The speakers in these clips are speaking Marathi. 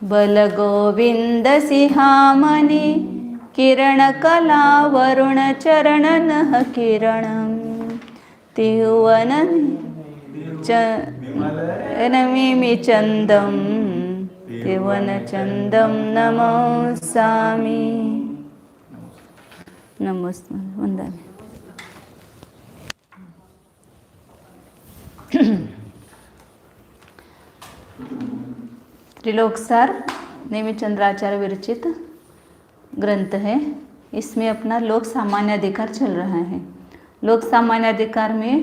बल गोविंद सिंहामणि किरण कला वरुण चरण नह किरणम तिहुवन नमिमि चंदम तिहुवन चंदम नमोस्सामि। नमस्ते वंदने। त्रिलोकसार नेमिचंद्राचार्य विरचित ग्रंथ है। इसमें अपना लोक सामान्य अधिकार चल रहा है। लोक सामान्य अधिकार में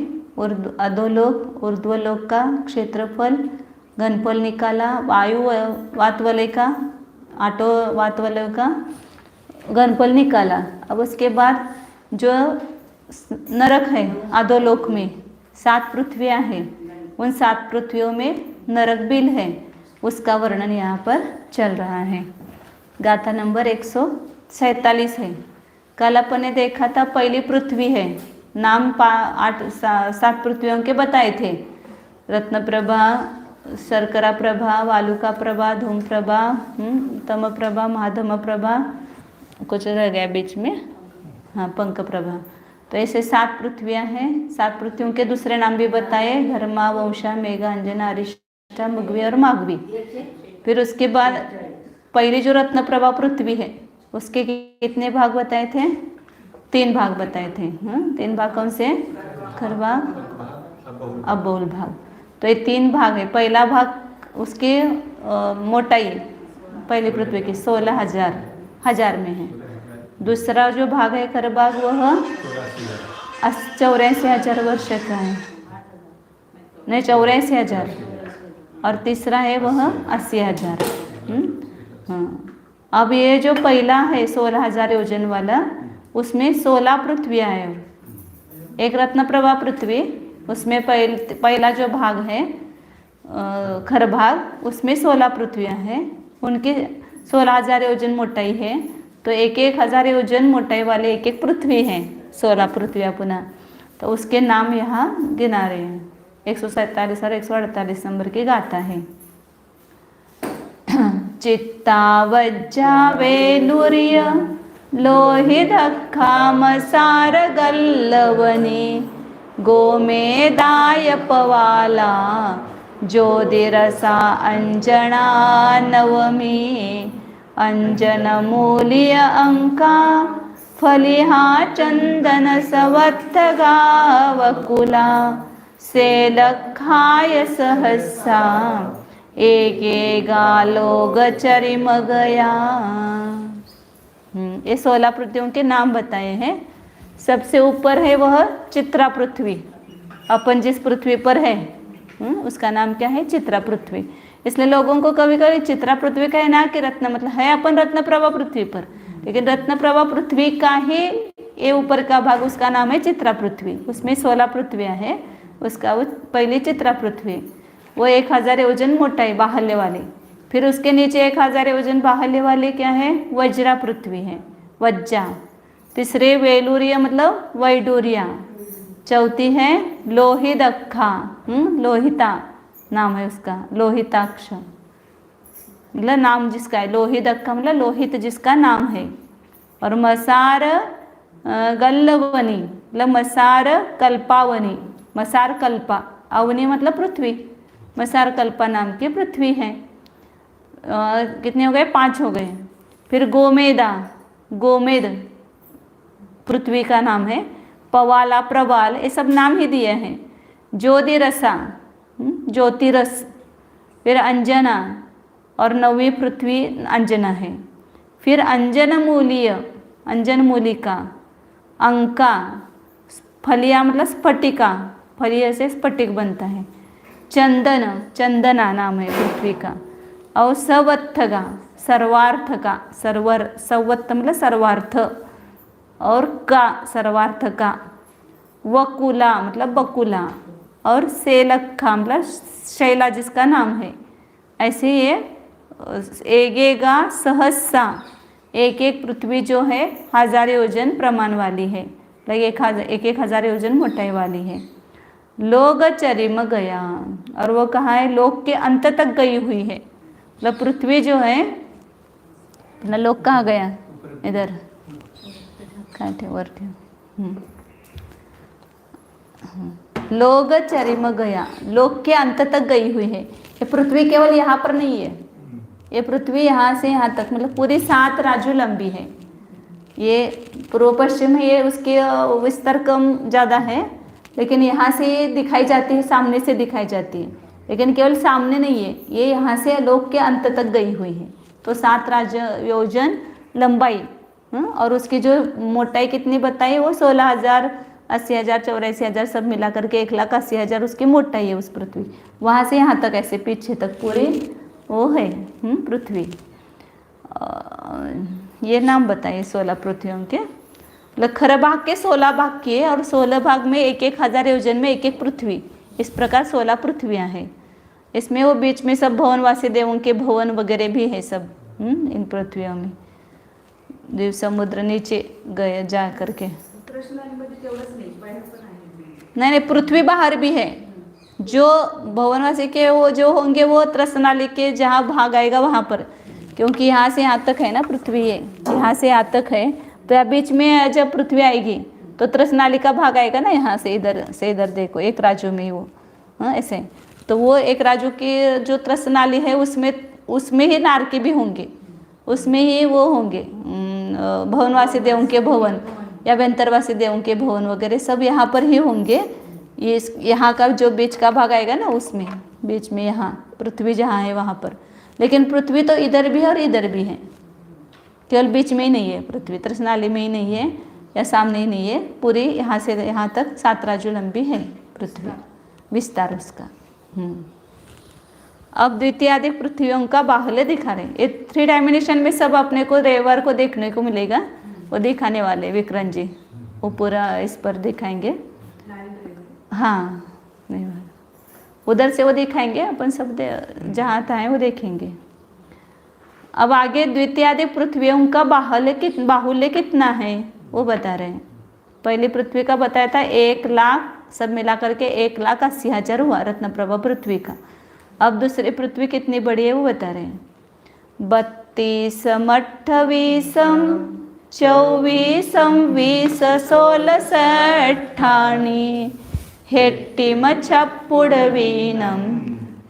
अधोलोक ऊर्ध्वलोक का क्षेत्रफल घनफल निकाला, वायु वातवलय का आटो वातवलय का घनफल निकाला। अब उसके बाद जो नरक है अधोलोक में 7 पृथ्वियाँ हैं, उन 7 पृथ्वियों में नरक बिल है, उसका वर्णन यहाँ पर चल रहा है। गाथा नंबर 147 है। कल अपन ने देखा था पहली पृथ्वी है, नाम 7 पृथ्वियों के बताए थे। रत्न प्रभा, शर्करा प्रभा, वालुका प्रभा, धूम प्रभा, तम प्रभा, महाधम प्रभा, कुछ रह गया बीच में, हाँ पंक प्रभा। तो ऐसे 7 पृथ्वियाँ हैं। 7 पृथ्वियों के दूसरे नाम भी बताए, धर्मा, वंशा, मेघा, अंजना, अरिष्टा, मुग्वी और माघवी। फिर उसके बाद पहली जो रत्न प्रभा पृथ्वी है उसके कितने भाग बताए थे? 3 भाग बताए थे। 3 भाग कौन से? खरभाग, अबोल भाग। तो ये 3 भाग है। पहला भाग उसकी मोटाई पहली पृथ्वी की 16,000 में है। दूसरा जो भाग है खरभाग वह 84,000 वर्ष का है, नहीं 84,000। और तीसरा है वह 80,000। हाँ, अब ये जो पहला है 16,000 योजन वाला, उसमें 16 पृथ्वियाँ हैं। एक रत्न प्रभा पृथ्वी, उसमें पहला जो भाग है खरभाग, उसमें 16 पृथ्वियाँ हैं। उनकी 16,000 योजन मोटाई है। तो 1,000 योजन मोटाई वाले एक पृथ्वी हैं, 16 पृथ्वियाँ पुनः। तो उसके नाम यहाँ गिना रहे हैं। 147 और 148 नंबर की गाथा है। चित्ता वज्जा वेलुर्य लोहितखा मसार गल्लवनी गोमेदाय पवाला ज्योतिरसा अंजना नवमी अंजनमूल्य अंका फलिहा चंदन सवत्थगा वकुला सेलखाय सहसा एकेगा लोग चरिम गया। ये 16 पृथ्वियों के नाम बताए हैं। सबसे ऊपर है वह चित्रा पृथ्वी। अपन जिस पृथ्वी पर है उसका नाम क्या है? चित्रा पृथ्वी। इसलिए लोगों को कभी कभी चित्रा पृथ्वी का है ना कि रत्न, मतलब है अपन रत्न प्रभा पृथ्वी पर, लेकिन रत्न प्रभा पृथ्वी का ही ये ऊपर का भाग उसका नाम है चित्रा पृथ्वी। उसमें 16 पृथ्वियाँ हैं। उसका वो पहली चित्रा पृथ्वी, वो 1,000 योजन मोटाई बाहल्य वाली। फिर उसके नीचे 1,000 योजन बाहल्य वाले क्या है? वज्रा पृथ्वी है, वज्जा। तीसरे वेलुरिया मतलब वैडूरिया। चौथी है लोहिदक्खा, लोहिता नाम है उसका, लोहिताक्ष मतलब नाम जिसका है। लोहिदक्खा मतलब लोहित जिसका नाम है। और मसार गल्लवनी मतलब मसार कल्पावनी, मसार कल्पा, अवनी मतलब पृथ्वी, मसार कल्पा नाम की पृथ्वी है। कितने हो गए? 5 हो गए। फिर गोमेदा, गोमेद पृथ्वी का नाम है। पवाला, प्रवाल, ये सब नाम ही दिए हैं। ज्योतिरसा, ज्योतिरस। फिर अंजना, और 9वीं पृथ्वी अंजना है। फिर अंजनमूलीय, अंजनमूलिका। अंका, फलिया मतलब स्फटिका, फलिया से स्फटिक बनता है। चंदन, चंदना नाम है पृथ्वी का। और सवत्थगा, सर्वार्थ का, सवत्थ मतलब सर्वार्थ, और का सर्वार्थ का। वकुला मतलब बकुला, और सेलखा मतलब शैला जिसका नाम है। ऐसे ये एगेगा सहस्सा, एक पृथ्वी जो है 1,000 योजन प्रमाण वाली है, मतलब 1,000 योजन मोटाई वाली है। लोग चरिम गया, और वो कहाँ है? लोक के अंत तक गई हुई है। मतलब पृथ्वी जो है अपना लोक कहाँ गया, इधर कहाँ थे, वर थे। लोग चरिम गया, लोक के अंत तक गई हुई है। ये पृथ्वी केवल यहाँ पर नहीं है, ये पृथ्वी यहाँ से यहाँ तक मतलब पूरी 7 राजू लंबी है। ये पूर्व पश्चिम है, ये उसके विस्तार कम ज़्यादा है, लेकिन यहाँ से ये दिखाई जाती है, सामने से दिखाई जाती है, लेकिन केवल सामने नहीं है, ये यहाँ से लोक के अंत तक गई हुई है। तो 7 योजन लंबाई, और उसकी जो मोटाई कितनी बताई, वो 16,000, 80,000, 84,000 सब मिला करके 1,80,000 उसकी मोटाई है उस पृथ्वी। वहाँ से यहाँ तक ऐसे पीछे तक पूरी वो है पृथ्वी। ये नाम बताइए 16 पृथ्वियों के। खर भाग के 16 भाग किए और 16 भाग में 1,000 योजन में एक पृथ्वी, इस प्रकार 16 पृथ्वियाँ हैं। इसमें वो बीच में सब भवनवासी देवों के भवन वगैरह भी है सब इन पृथ्वियों में। देव समुद्र नीचे गए जा करके, नहीं पृथ्वी बाहर भी है। जो भवनवासी के वो जो होंगे वो त्रसनाली के जहाँ भाग आएगा वहाँ पर, क्योंकि यहाँ से यहाँ तक है ना पृथ्वी, है यहाँ से यहाँ तक है, तो यहाँ बीच में जब पृथ्वी आएगी तो त्रसनाली का भाग आएगा ना, यहाँ से इधर देखो एक राजू में वो ऐसे, तो वो एक राजू की जो त्रसनाली है उसमें ही नारकी भी होंगे, उसमें ही वो होंगे भवनवासी देवों के भवन या व्यंतरवासी देवों के भवन वगैरह सब यहाँ पर ही होंगे। ये यहाँ का जो बीच का भाग आएगा ना उसमें बीच में यहाँ पृथ्वी जहाँ है वहाँ पर, लेकिन पृथ्वी तो इधर भी है और इधर भी है, केवल बीच में ही नहीं है पृथ्वी, त्रसनाली में ही नहीं है या सामने ही नहीं है, पूरी यहाँ से यहाँ तक 7 राजू लंबी है पृथ्वी, विस्तार उसका। अब द्वितीय आदि पृथ्वियों का बाहुल्य दिखा रहे हैं। ये 3 डायमेंशन में सब अपने को रविवार को देखने को मिलेगा, वो दिखाने वाले विक्रम जी, वो पूरा इस पर दिखाएंगे। हाँ नहीं उधर से वो दिखाएंगे, अपन सब जहाँ था वो देखेंगे। अब आगे द्वितीय आदि पृथ्वियों का बाहुल्य कितना है वो बता रहे हैं। पहली पृथ्वी का बताया था 1 लाख, सब मिला करके 1,80,000 हुआ रत्नप्रभा पृथ्वी का। अब दूसरी पृथ्वी कितनी बड़ी है वो बता रहे हैं। 32, 28, 24, 20, 16, 28 हेट्टिम छप्पुडवीनम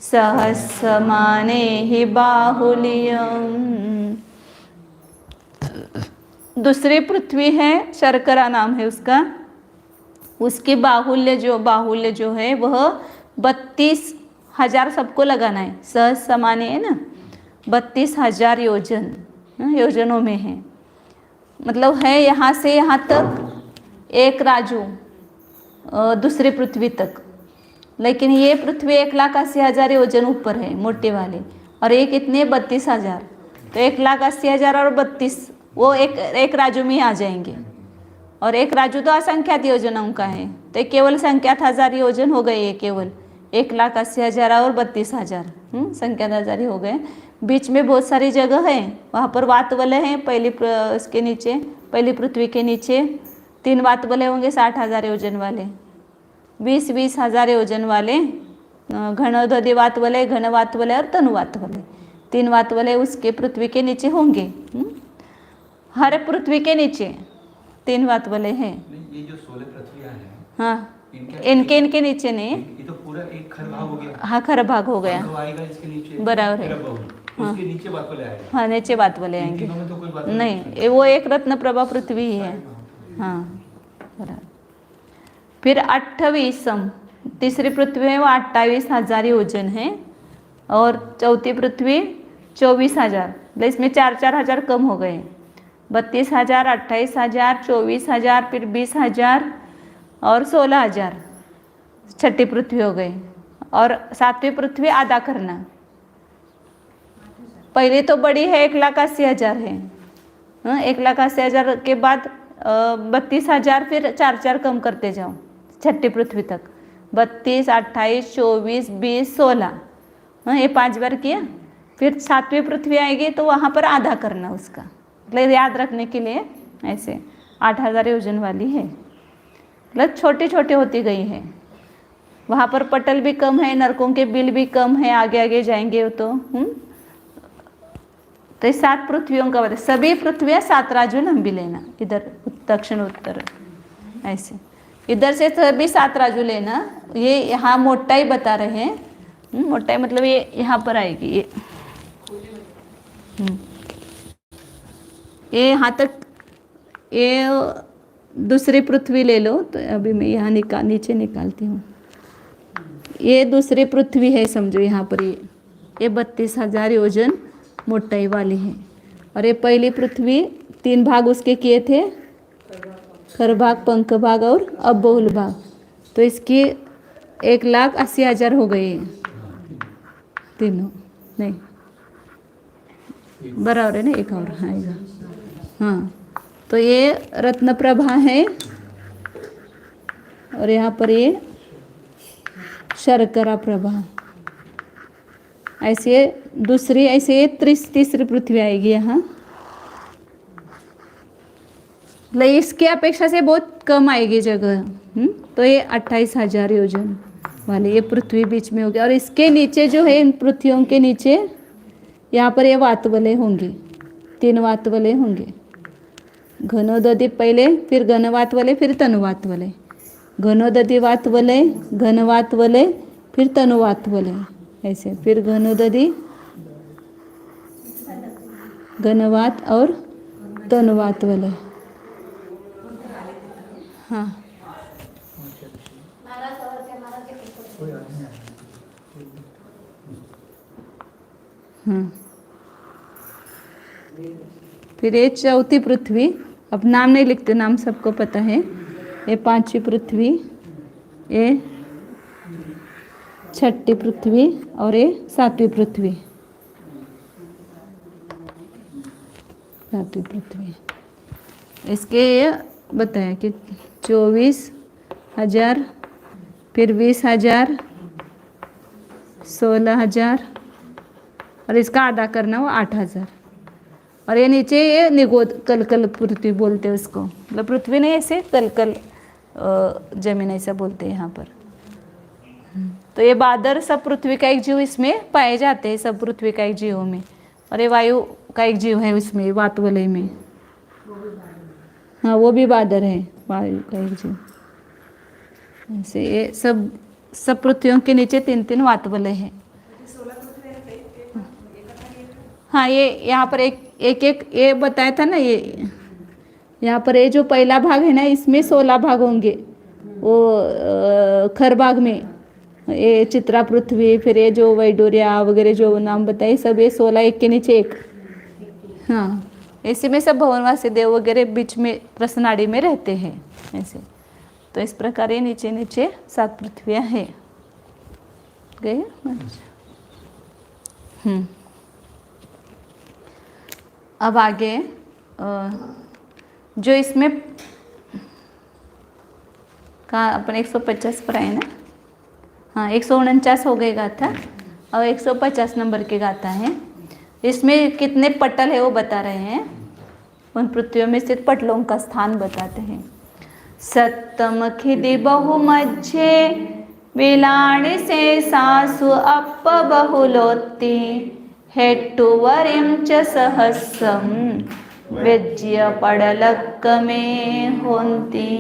सहस्रमाने ही बाहुल्यम। दूसरी पृथ्वी है, शर्करा नाम है उसका, उसकी बाहुल्य जो है वह 32,000 सबको लगाना है, सहस्रमाने है ना 32,000 योजनों में है, मतलब है यहाँ से यहाँ तक एक राजू दूसरी पृथ्वी तक, लेकिन ये पृथ्वी 1,80,000 योजन ऊपर है मोटे वाले, और ये कितने 32,000, तो 1,80,000 और 32 वो एक राजू में आ जाएंगे, और एक राजू तो असंख्यात योजनाओं का है, तो केवल संख्यात 1000 योजन हो गए, ये केवल 1,80,000 और 32,000 संख्यात 1000 ही हो गए। बीच में बहुत सारी जगह है, वहाँ पर वातवलय हैं, उसके नीचे पहली पृथ्वी के नीचे 3 वातवलय होंगे 60,000 योजन वाले, 20,000 योजन वाले घनोदधि वातवलय, घन वातवलय और तनु वातवलय, 3 वातवलय उसके पृथ्वी के नीचे होंगे। हर पृथ्वी के नीचे 3 वातवलय हैं। ये जो 16 पृथ्वियां हैं, हाँ इनके नीचे नहीं, ये तो पूरा एक खर भाग हो गया। हाँ खर भाग हो गया, आएगा इसके नीचे बराबर है, उसके नीचे वातवलय आएगा। हाँ नीचे वातवलय आएंगे, तो कोई बात नहीं वो एक रत्न प्रभा पृथ्वी ही है। हाँ बराबर। फिर 28 तीसरी पृथ्वी है वो 28,000 योजन है, और चौथी पृथ्वी 24,000, इसमें 4,000 कम हो गए, 32,000, 28,000, 24,000, फिर 20,000 और 16,000 छठी पृथ्वी हो गई। और 7वीं पृथ्वी आधा करना, पहले तो बड़ी है 1,80,000 है, 1,80,000 के बाद 32,000, फिर 4 कम करते जाओ छठी पृथ्वी तक, 32, 28, 24, 20, 16, ये 5 बार किया। फिर 7वीं पृथ्वी आएगी तो वहाँ पर आधा करना उसका, मतलब याद रखने के लिए ऐसे 8,000 योजन वाली है, मतलब छोटी छोटी होती गई है। वहाँ पर पटल भी कम है, नरकों के बिल भी कम है, आगे आगे जाएंगे तो तो ये 7 पृथ्वियों का बताया, सभी पृथ्वियाँ 7 राज्यों लंबी लेना, इधर दक्षिण उत्तर ऐसे, इधर से सभी 7 राज्यों लेना। ये यहाँ मोटाई बता रहे हैं, मोटाई मतलब ये यहाँ पर आएगी ये, ये यहाँ तक, ये दूसरी पृथ्वी ले लो। तो अभी मैं यहाँ नीचे निकालती हूँ। ये दूसरी पृथ्वी है समझो, यहाँ पर ये 32,000 योजन मोटाई वाली है। और ये पहली पृथ्वी 3 भाग उसके किए थे, खर भाग, पंख भाग और अबहुल भाग। तो इसकी 1,80,000 हो गई है तीनों, नहीं बराबर है ना, एक और आएगा। हाँ, तो ये रत्न प्रभा है और यहाँ पर ये शर्करा प्रभा। ऐसे दूसरी, ऐसे तीसरी पृथ्वी आएगी यहाँ, लेकिन इसके अपेक्षा से बहुत कम आएगी जगह। तो ये 28,000 योजन वाली ये पृथ्वी बीच में होगी। और इसके नीचे जो है, इन पृथ्वियों के नीचे यहाँ पर ये वातवलय होंगे, 3 वातवलय होंगे। घनोदधि पहले, फिर घनवातवलय, फिर तनुवातवलय। घनोदधि वातवलय, घनवातवलय, फिर तनुवातवलय ऐसे, फिर घनोदधि, घनवात और तनुवातवलय। हाँ, हाँ, फिर ये चौथी पृथ्वी, अब नाम नहीं लिखते, नाम सबको पता है। ये 5वीं पृथ्वी, ये 6ठी पृथ्वी और ये 7वीं पृथ्वी, 7वीं पृथ्वी। इसके ये बताया कि 24,000, फिर 20,000, 16,000 और इसका आधा करना वो 8,000। और ये नीचे ये निगोद कलकल पृथ्वी बोलते हैं उसको, मतलब पृथ्वी नहीं, ऐसे कलकल जमीन ऐसा बोलते हैं यहाँ पर। तो ये बादर सब पृथ्वी का एक जीव इसमें पाए जाते हैं, सब पृथ्वी का एक जीवों में। और ये वायु का एक जीव है उसमें, वातवलय में। हाँ, वो भी बादर है, वायु का एक जीव। ऐसे ये सब पृथ्वियों के नीचे 3-3 वातवलय है। हाँ, ये यहाँ पर एक ये बताया था ना, ये यहाँ पर ये जो पहला भाग है ना, इसमें 16 भाग होंगे। वो खर भाग में ये चित्रा पृथ्वी, फिर ये जो वैडूर्या वगैरह जो नाम बताए सब, ये 16 एक के नीचे एक। हाँ, इसी में सब भवनवासी देव वगैरह बीच में रसनाड़ी में रहते हैं ऐसे। तो इस प्रकार ये नीचे नीचे 7 पृथ्वियाँ हैं। गए? अब आगे जो इसमें कहाँ अपन 150 पर आए ना। हाँ, 149 हो गए गाथा और 150 नंबर के गाथा है। इसमें कितने पटल है वो बता रहे हैं, उन पृथ्वियों में स्थित पटलों का स्थान बताते हैं। सत्तम खिदि बहुमध्य विलाणि से सासु अप बहुलोत्ति हेट्टुवरिं च सहस्रम व्यज्य पड़लक में होंती।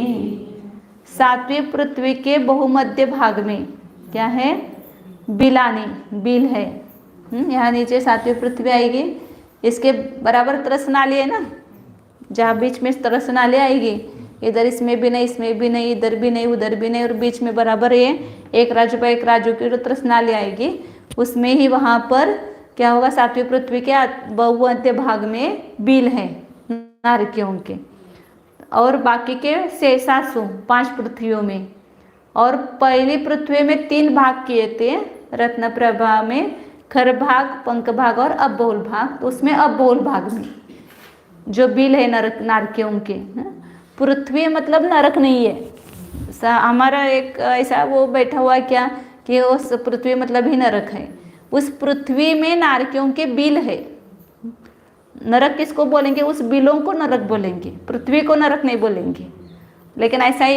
7वीं पृथ्वी के बहुमध्य भाग में क्या है? बिलानी, बिल है। यहाँ नीचे 7वीं पृथ्वी आएगी, इसके बराबर तरसनाली है ना, जहाँ बीच में तरसनाली आएगी, इधर इसमें भी नहीं, इसमें भी नहीं, इधर भी नहीं, उधर भी नहीं, और बीच में बराबर ये एक राज्य पर एक राज्य की जो तरसनाली आएगी, उसमें ही वहाँ पर क्या होगा? 7वीं पृथ्वी के बहुमध्य भाग में बिल है नारकियों के, और बाकी के शेषासु 5 पृथ्वियों में। और पहली पृथ्वी में 3 भाग किए थे, रत्न प्रभा में खर भाग, पंख भाग और अबहुल भाग। तो उसमें अबहुल भाग में जो बिल है नरक नारकियों के, पृथ्वी मतलब नरक नहीं है। हमारा एक ऐसा वो बैठा हुआ क्या कि उस पृथ्वी मतलब ही नरक है। उस पृथ्वी में नारकियों के बिल है। नरक किसको बोलेंगे? उस बिलों को नरक बोलेंगे, पृथ्वी को नरक नहीं बोलेंगे। लेकिन ऐसा ही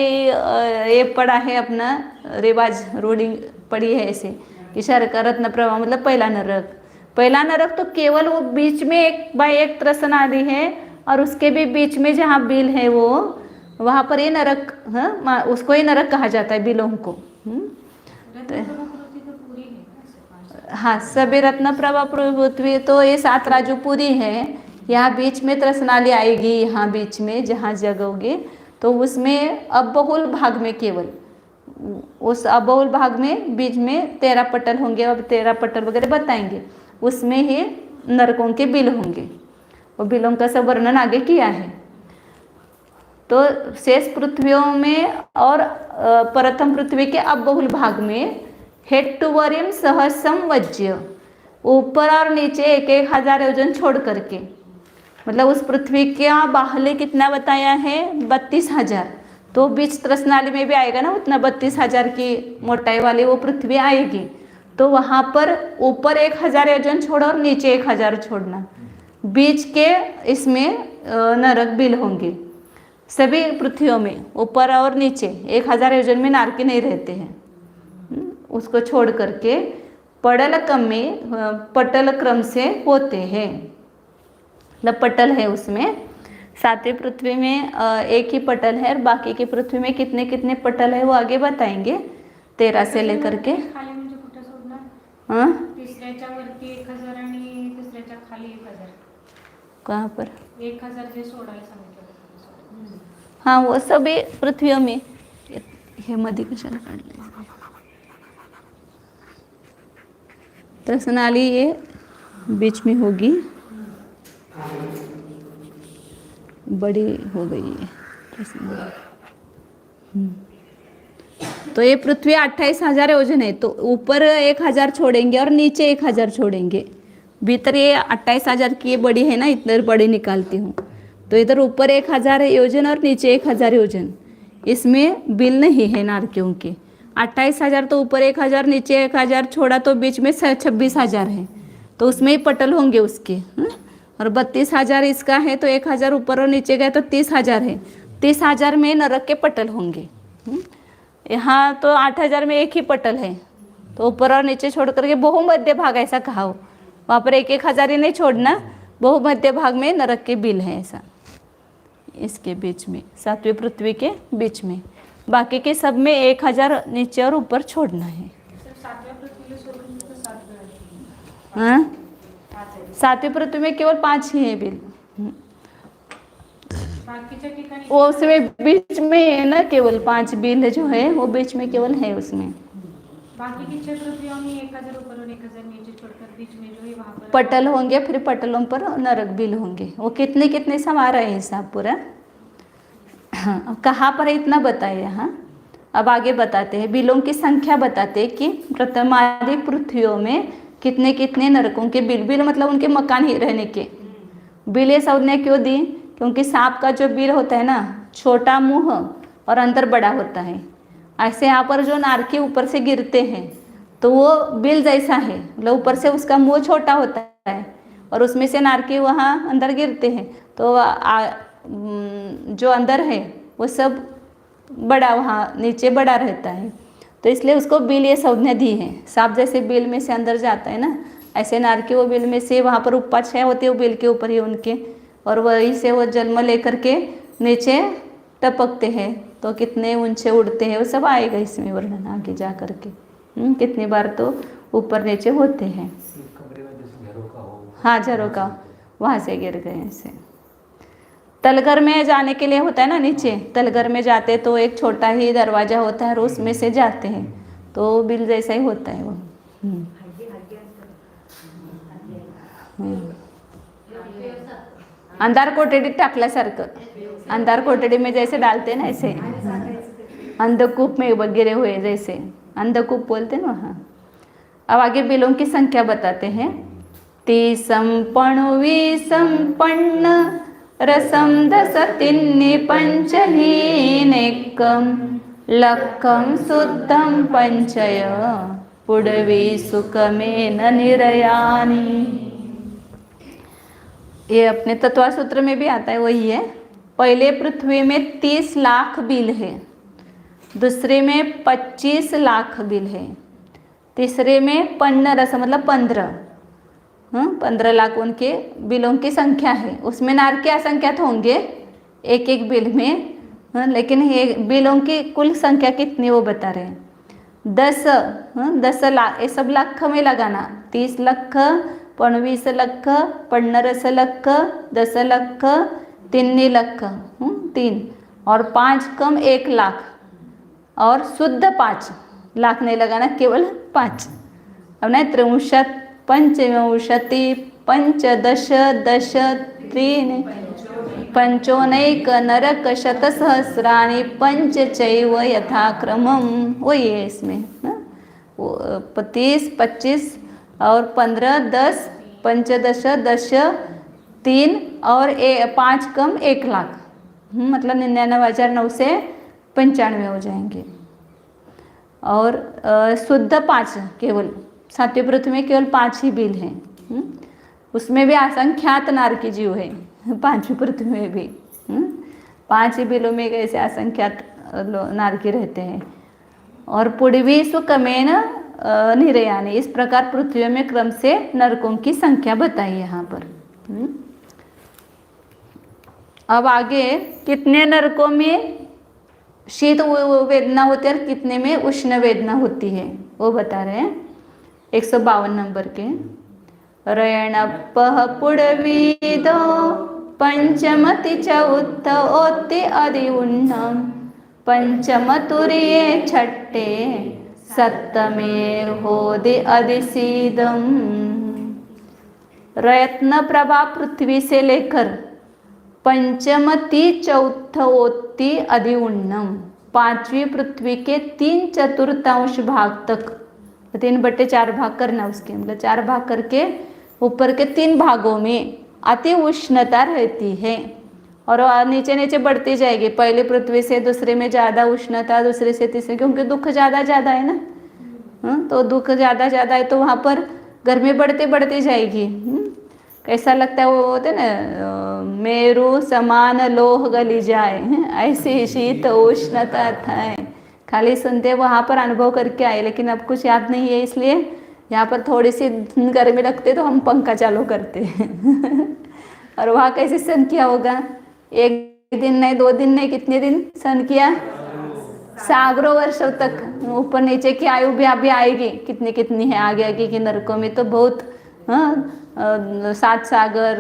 ये पड़ा है अपना रिवाज, रूढ़ी पड़ी है ऐसे कि शर्क रत्न प्रभा मतलब पहला नरक, पहला नरक तो केवल वो बीच में एक बाय एक त्रसनाली है और उसके भी बीच में जहाँ बिल है वो वहाँ पर ये नरक, हाँ, उसको ही नरक कहा जाता है बिलों को। हाँ, सभी रत्न प्रभा पृथ्वी तो ये 7 राजू पूरी है। यहाँ बीच में त्रसनाली आएगी, यहाँ बीच में जहाँ जगोगे तो उसमें अबहुल भाग में केवल उस अबहुल भाग में बीच में 13 पटल होंगे, अब 13 पटल वगैरह बताएंगे, उसमें ही नरकों के बिल होंगे। वो बिलों का सब वर्णन आगे किया है। तो शेष पृथ्वियों में और प्रथम पृथ्वी के अबहुल भाग में हेट्टुवरिम सहस्रम वज्य, ऊपर और नीचे 1,000 योजन छोड़ करके, मतलब उस पृथ्वी का बाहुल्य कितना बताया है 32,000। तो बीच त्रसनाली में भी आएगा ना उतना 32,000 की मोटाई वाली वो पृथ्वी आएगी। तो वहाँ पर ऊपर 1,000 योजन छोड़ो और नीचे 1,000 छोड़ना, बीच के इसमें नरक बिल होंगे। सभी पृथ्वियों में ऊपर और नीचे 1,000 योजन में नारकी नहीं रहते हैं। उसको छोड़ करके पटल क्रम से होते हैं, मतलब पटल है उसमें। 7वीं पृथ्वी में एक ही पटल है और बाकी की पृथ्वी में कितने कितने पटल है वो आगे बताएंगे 13 से लेकर के। हाँ, तिसऱ्याच्या वरती 1,000 आणि तिसऱ्याच्या खाली 1,000। कहाँ पर? 1,000 जे सोडायला सांगितलं। हाँ, वो सभी पृथ्वियों में। हे मध्ये कशाला काढले? त्रसनाली ये बीच में होगी, बड़ी हो गई है तो ये पृथ्वी 28,000 योजन है। तो ऊपर 1,000 छोड़ेंगे और नीचे 1,000 छोड़ेंगे। भीतर ये 28,000 की ये बड़ी है ना, इधर बड़ी निकालती हूँ तो इधर ऊपर 1,000 योजन और नीचे 1,000 योजन, इसमें बिल नहीं है नारकियों के। 28,000 तो ऊपर 1,000 नीचे 1,000 छोड़ा तो बीच में 26,000 है, तो उसमें ही पटल होंगे उसके। और 32,000 इसका है तो 1,000 ऊपर और नीचे गए तो 30,000 है। 30,000 में नरक के पटल होंगे। यहाँ तो 8,000 में एक ही पटल है, तो ऊपर और नीचे छोड़ करके बहुमध्य भाग ऐसा कहा हो, वहाँ पर 1,000 ही नहीं छोड़ना, बहुमध्य भाग में नरक के बिल है ऐसा, इसके बीच में 7वीं पृथ्वी के बीच में। बाकी के सब में 1,000 नीचे और ऊपर छोड़ना है। हाँ, 7वीं पृथ्वी में केवल 5 ही है बिल। वो उसमें बीच में है ना, केवल 5 बिल जो है वो बीच में केवल है उसमें। बाकी की 6 पृथ्वियों में 1,000 ऊपर और 1,000 नीचे छोड़कर बीच में जो है वहाँ पर पटल होंगे, फिर पटलों पर नरक बिल होंगे। वो कितने कितने समा रहे हैं हिसाब पूरा। हाँ, कहाँ पर इतना बताए यहाँ। अब आगे बताते हैं, बिलों की संख्या बताते हैं कि प्रथमादि पृथ्वियों में कितने कितने नरकों के बिल। बिल मतलब उनके मकान ही रहने के। बिल ये संज्ञा क्यों दी? क्योंकि सांप का जो बिल होता है ना, छोटा मुंह और अंदर बड़ा होता है। ऐसे यहाँ पर जो नारकी ऊपर से गिरते हैं तो वो बिल जैसा है, मतलब ऊपर से उसका मुंह छोटा होता है और उसमें से नारकी वहाँ अंदर गिरते हैं तो जो अंदर है वो सब बड़ा, वहाँ नीचे बड़ा रहता है। तो इसलिए उसको बिल ये संज्ञा दी है। सांप जैसे बिल में से अंदर जाता है ना, ऐसे नारकी वो बिल में से वहाँ पर उपाध्याय होती है वो बिल के ऊपर ही उनके, और वहीं से वो जन्म लेकर के नीचे टपकते हैं तो कितने ऊंचे उड़ते हैं वो सब आएगा इसमें वर्णन आगे जा करके। कितनी बार तो ऊपर नीचे होते हैं। हाँ, झरोका वहाँ से गिर गए ऐसे। तलघर में जाने के लिए होता है ना, नीचे तलघर में जाते तो एक छोटा ही दरवाजा होता है और उसमें से जाते हैं तो बिल जैसा ही होता है वो। अंधार कोठडी टाकल्यासारखं, अंधार कोठडी में जैसे डालते हैं ना ऐसे, अंधकूप में गिरे हुए जैसे, अंधकूप बोलते हैं ना। हाँ, अब आगे बिलों की संख्या बताते हैं। 30 रसम 10 पंचहीनेकम लक्कम शुद्धम पंचय पुडवी सुखमेन निरयानी। ये अपने तत्वा सूत्र में भी आता है, वही है। पहले पृथ्वी में 30 लाख बिल है, दूसरे में 25 लाख बिल है, तीसरे में 15 रस मतलब 15, 15 लाख उनके बिलों की संख्या है। उसमें नार के असंख्यात होंगे एक एक बिल में, लेकिन ये बिलों की कुल संख्या कितनी वो बता रहे हैं। 10 लाख, ये सब लाख में लगाना। 30 लाख, 25 लाख, 15 लाख, 10 लाख, 3 लाख, 3 और 5 कम 1 लाख और शुद्ध 5 लाख नहीं लगाना, केवल 5। अब नहीं 63, पंचविंशति, पंचदश, दश, 3, पंचोनैक, नरक, शतसहस्राणि, पंच चैव यथाक्रमम। वही है इसमें ना, 30, 25 और 15, 10, पंचदश, 10, 3 और 5 कम 1 लाख, मतलब 99,995 हो जाएंगे। और शुद्ध 5 केवल, सातवीं पृथ्वी में केवल 5 ही बिल हैं। उसमें भी असंख्यात नार के जीव है 5वीं पृथ्वी में भी। 5 ही बिलों में कैसे असंख्यात नार के रहते हैं। और पुड़वी सुकमेन निरयानी, इस प्रकार पृथ्वी में क्रम से नरकों की संख्या बताई यहाँ पर। अब आगे कितने नरकों में शीत वेदना होती है और कितने में उष्ण वेदना होती है वो बता रहे हैं 152 नंबर के। रयणपः पुड़वीदो पंचमति चौथ ओत्ति अधि उन्नम पंचमतुर्ये छट्टे सप्तमे होदि अधिसीदम। रयत्न प्रभा पृथ्वी से लेकर पंचमति चौथ ओत्ति अधि उन्नम, 5वीं पृथ्वी के 3/4 भाग तक, 3/4 भाग करना उसके, मतलब 4 भाग करके ऊपर के 3 भागों में अति उष्णता रहती है और नीचे नीचे बढ़ती जाएगी। पहले पृथ्वी से दूसरे में ज़्यादा उष्णता, दूसरे से तीसरे, क्योंकि दुख ज़्यादा है ना। तो दुख ज़्यादा है तो वहाँ पर गर्मी बढ़ती बढ़ती जाएगी। कैसा लगता है वो होते ना, मेरु समान लोह गली जाए, ऐसी शीत उष्णता था। खाली सुनते वहाँ पर अनुभव करके आए, लेकिन अब कुछ याद नहीं है, इसलिए यहाँ पर थोड़ी सी गर्मी लगती तो हम पंखा चालू करते हैं। और वहाँ कैसे सहन किया होगा, 1 दिन नहीं, 2 दिन नहीं, कितने दिन सहन किया, सागरों वर्षों तक। ऊपर नीचे की आयु भी अभी आएगी, कितनी कितनी है आगे की नरकों में तो बहुत। 7 सागर,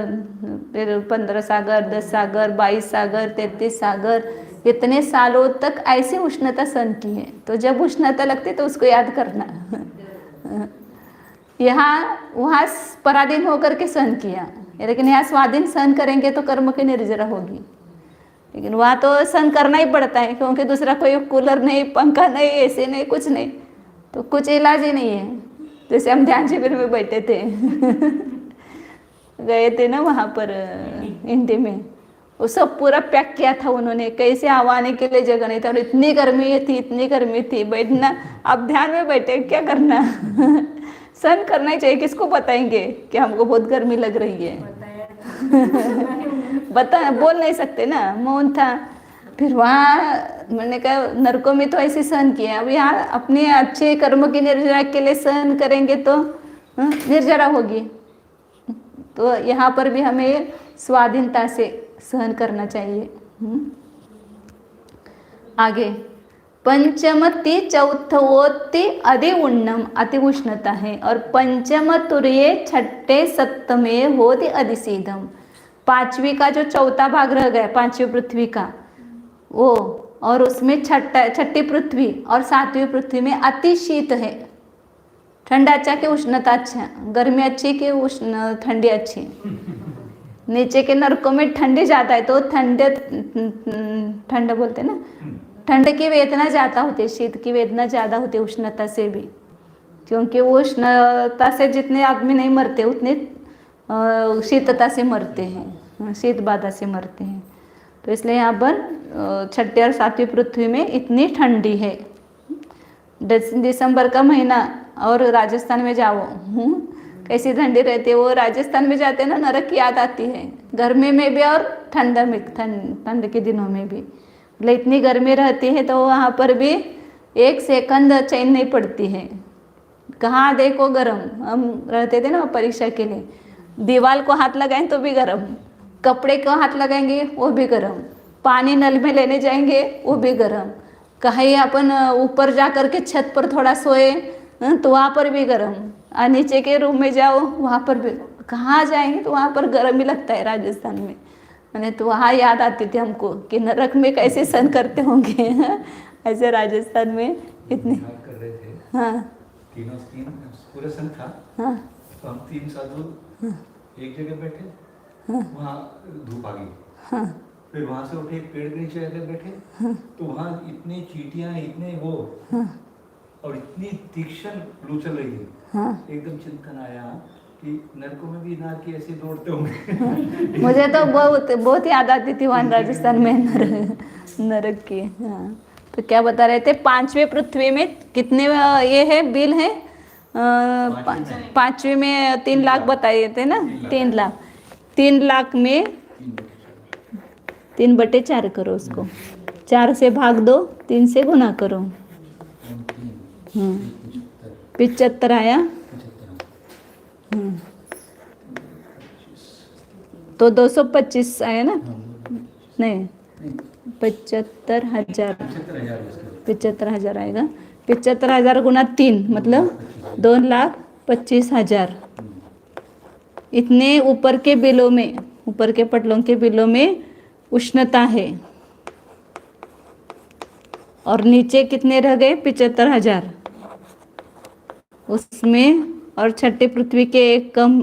फिर 15 सागर, 10 सागर, 22 सागर, 33 सागर, इतने सालों तक ऐसी उष्णता सहन की है। तो जब उष्णता लगती तो उसको याद करना। यहाँ वहाँ पराधीन होकर के सहन किया, लेकिन यहाँ स्वाधीन सहन करेंगे तो कर्म की निर्जरा होगी। लेकिन वहाँ तो सहन करना ही पड़ता है, क्योंकि दूसरा कोई कूलर नहीं, पंखा नहीं, एसी नहीं, कुछ नहीं, तो कुछ इलाज ही नहीं है। जैसे हम ध्यान शिविर में बैठे थे, गए थे ना वहाँ पर इंडी में, वो सब पूरा पैक किया था उन्होंने, कैसे आवाने के लिए जगह नहीं था और इतनी गर्मी थी बैठना। अब ध्यान में बैठे, क्या करना, सहन करना ही चाहिए। किसको बताएंगे कि हमको बहुत गर्मी लग रही है, बोल नहीं सकते ना, मौन था। फिर वहाँ मैंने कहा नरकों में तो ऐसे सहन किए, अब यहाँ अपने अच्छे कर्म की निर्जरा के लिए सहन करेंगे तो निर्जरा होगी। तो यहाँ पर भी हमें स्वाधीनता से सहन करना चाहिए। आगे पंचमति चौथोत्ति अधि उन्नम, अति उष्णता है। और पंचम तुर्ये छठे सप्तमे होदि अधिसीदम, 5वीं का जो चौथा भाग रह गया 5वीं पृथ्वी का वो, और उसमें छठी पृथ्वी और 7वीं पृथ्वी में अति शीत है। ठंडा अच्छा कि उष्णता अच्छा, गर्मी अच्छी कि उष्ण ठंडी अच्छी। नीचे के नरकों में ठंडी ज़्यादा है तो ठंड बोलते ना, ठंड की वेदना ज़्यादा होती है, शीत की वेदना ज़्यादा होती है उष्णता से भी, क्योंकि वो उष्णता से जितने आदमी नहीं मरते उतने शीतता से मरते हैं, शीत बाधा से मरते हैं। तो इसलिए यहाँ पर 6ठी और 7वीं पृथ्वी में इतनी ठंडी है। दिसंबर का महीना और राजस्थान में जाओ, कैसी ठंडी रहती है। वो राजस्थान में जाते हैं ना, नरक की याद आती है, गर्मी में भी और ठंड में, ठंड के दिनों में भी। मतलब इतनी गर्मी रहती है तो वहाँ पर भी 1 सेकंड चैन नहीं पड़ती है। कहाँ देखो गरम, हम रहते थे ना परीक्षा के लिए, दीवार को हाथ लगाएं तो भी गरम, कपड़े को हाथ लगाएंगे वो भी गरम, पानी नल में लेने जाएंगे वो भी गरम, कहीं अपन ऊपर जा कर के छत पर थोड़ा सोए तो वहाँ पर भी गरम, और नीचे के रूम में जाओ वहाँ पर भी, कहाँ जाएंगे तो वहाँ पर गर्म ही लगता है राजस्थान में। मैंने तो वहाँ याद आती थी हमको कि नरक में कैसे सहन करते होंगे ऐसे राजस्थान में इतने। बात कर रहे थे, हाँ तीन पूरा संघ था, हाँ तो हम 3 साधु एक जगह बैठे, वहाँ धूप आ गई, हाँ फिर वहाँ से उठे एक पेड़ के नीचे आकर बैठे, तो वहाँ इतनी चींटियाँ, इतने वो, और इतनी तीक्ष्ण लू चल रही थी, एकदम चिंतन आया कि नरकों में भी नार की ऐसे दौड़ते होंगे। मुझे तो बहुत बहुत याद आती थी वहाँ राजस्थान में नरक की। हाँ तो क्या बता रहे थे, 5वें पृथ्वी में कितने ये है बिल है, 5वें में 3 लाख बताए थे ना, 3 लाख, 3 लाख में 3/4 करो उसको, 4 से भाग दो, 3 से गुना करो, 75 आया। तो 225 आया ना, नहीं 75,000, 75,000 आएगा, 75,000 गुना 3 मतलब 2,25,000। इतने ऊपर के बिलों में, ऊपर के पटलों के बिलों में उष्णता है, और नीचे कितने रह गए 75,000 उसमें, और छठी पृथ्वी के एक कम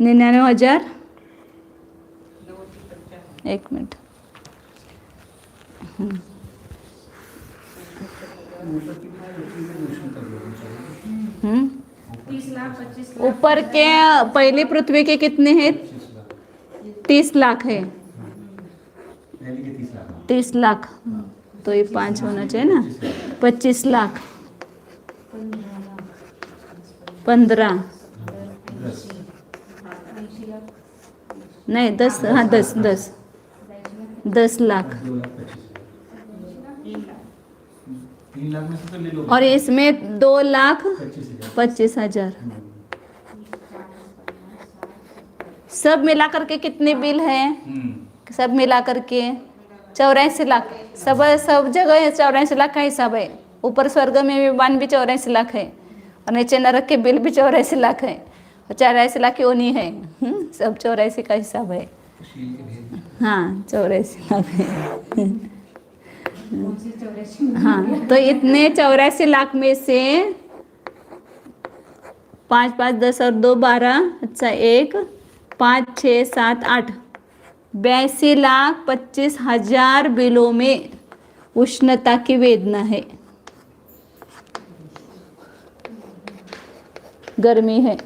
99,000। एक मिनट, 30 लाख 25 लाख ऊपर के पहली पृथ्वी के कितने हैं, 30 लाख है, 30 लाख, तो ये 5 होना चाहिए ना, 25 लाख, 15 नहीं 10, हाँ 10 लाख, 3 लाख में से तो ले लो, और इसमें 2,25,000 सब मिला करके कितने बिल है, सब मिला करके 84 लाख, सब जगह 84 लाख का हिसाब है। ऊपर स्वर्ग में विमान भी 84 लाख है, और नीचे नरक के बिल भी 84 लाख है, और 84 लाख की ओनी है, सब 84 का हिसाब है। हाँ 84 लाख है। हाँ तो इतने 84 लाख में से 5 5 10 और 2 12, अच्छा 1 5 6 7 8 82,25,000 बिलों में उष्णता की वेदना है, गर्मी है।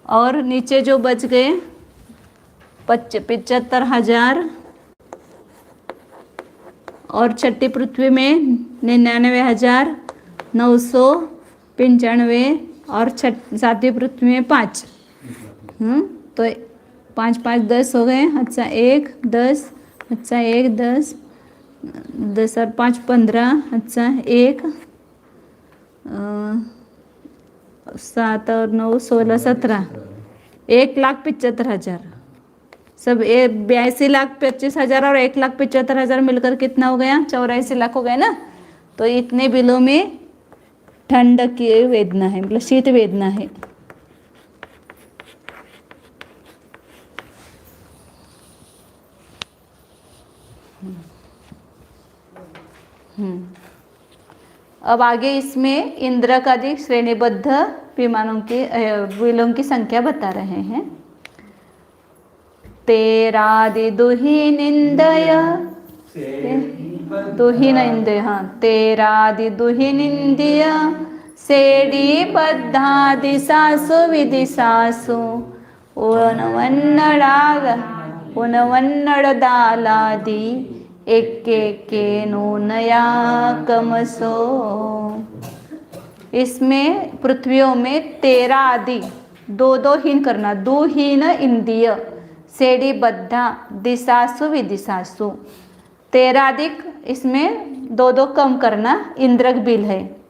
और नीचे जो बच गए 75,000, और छठी पृथ्वी में 99,995, और 7वीं पृथ्वी में 5, तो 5 5 10 हो गए, अच्छा 1 10, अच्छा 1 10, 10 और 5 15, अच्छा 1 7 और 9 16 17, 1,75,000 सब 82,25,000 और 1,75,000 मिलकर कितना हो गया, 84 लाख हो गए ना। तो इतने बिलों में ठंड की वेदना है, मतलब शीत वेदना है। अब आगे इसमें इंद्रक आदि श्रेणीबद्ध विमानों की बिलों की संख्या बता रहे हैं। तेरादि दुहिनिंदय, दुहिनिंदय, हाँ तेरादि दुहिनिंदय सेडी बद्धादि सासु विदिशासु उनवन्नड़दालादि एक नूनया कमसो। इसमें पृथ्वियों में 13 आदि, 2 हीन करना, दुहीन इंद्रिय, सेडी बद्धा दिशासु विदिशासु, 13 अधिक इसमें दो दो कम करना इंद्रक बिल है।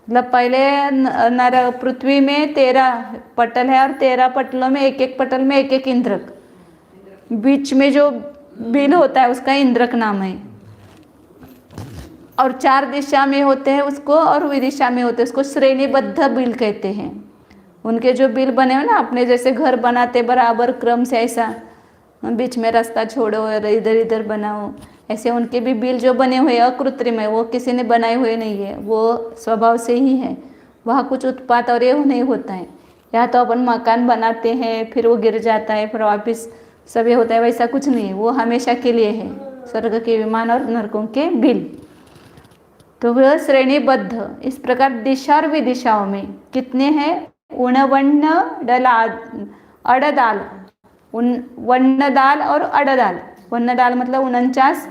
मतलब पहले नर पृथ्वी में 13 पटल है और 13 पटलों में एक एक पटल में एक एक इंद्रक, बीच में जो बिल होता है उसका इंद्रक नाम है। और 4 दिशा में होते हैं उसको, और विदिशा में होते हैं उसको श्रेणीबद्ध बिल कहते हैं। उनके जो बिल बने हुए ना, अपने जैसे घर बनाते बराबर क्रम से, ऐसा बीच में रास्ता छोड़ो और इधर इधर बनाओ, ऐसे उनके भी बिल जो बने हुए अकृत्रिम है, वो किसी ने बनाए हुए नहीं है, वो स्वभाव से ही है। वहाँ कुछ उत्पात और ये नहीं होता है। या तो अपन मकान बनाते हैं फिर वो गिर जाता है फिर वापस सब ये होता है, वैसा कुछ नहीं है, वो हमेशा के लिए है। स्वर्ग के विमान और नरकों के बिल, तो वह श्रेणीबद्ध। इस प्रकार दिशा और विदिशाओं में कितने हैं? उणवन्न डला अड़दाल, वन्नदाल और अड़दाल। वन्नदाल मतलब 49,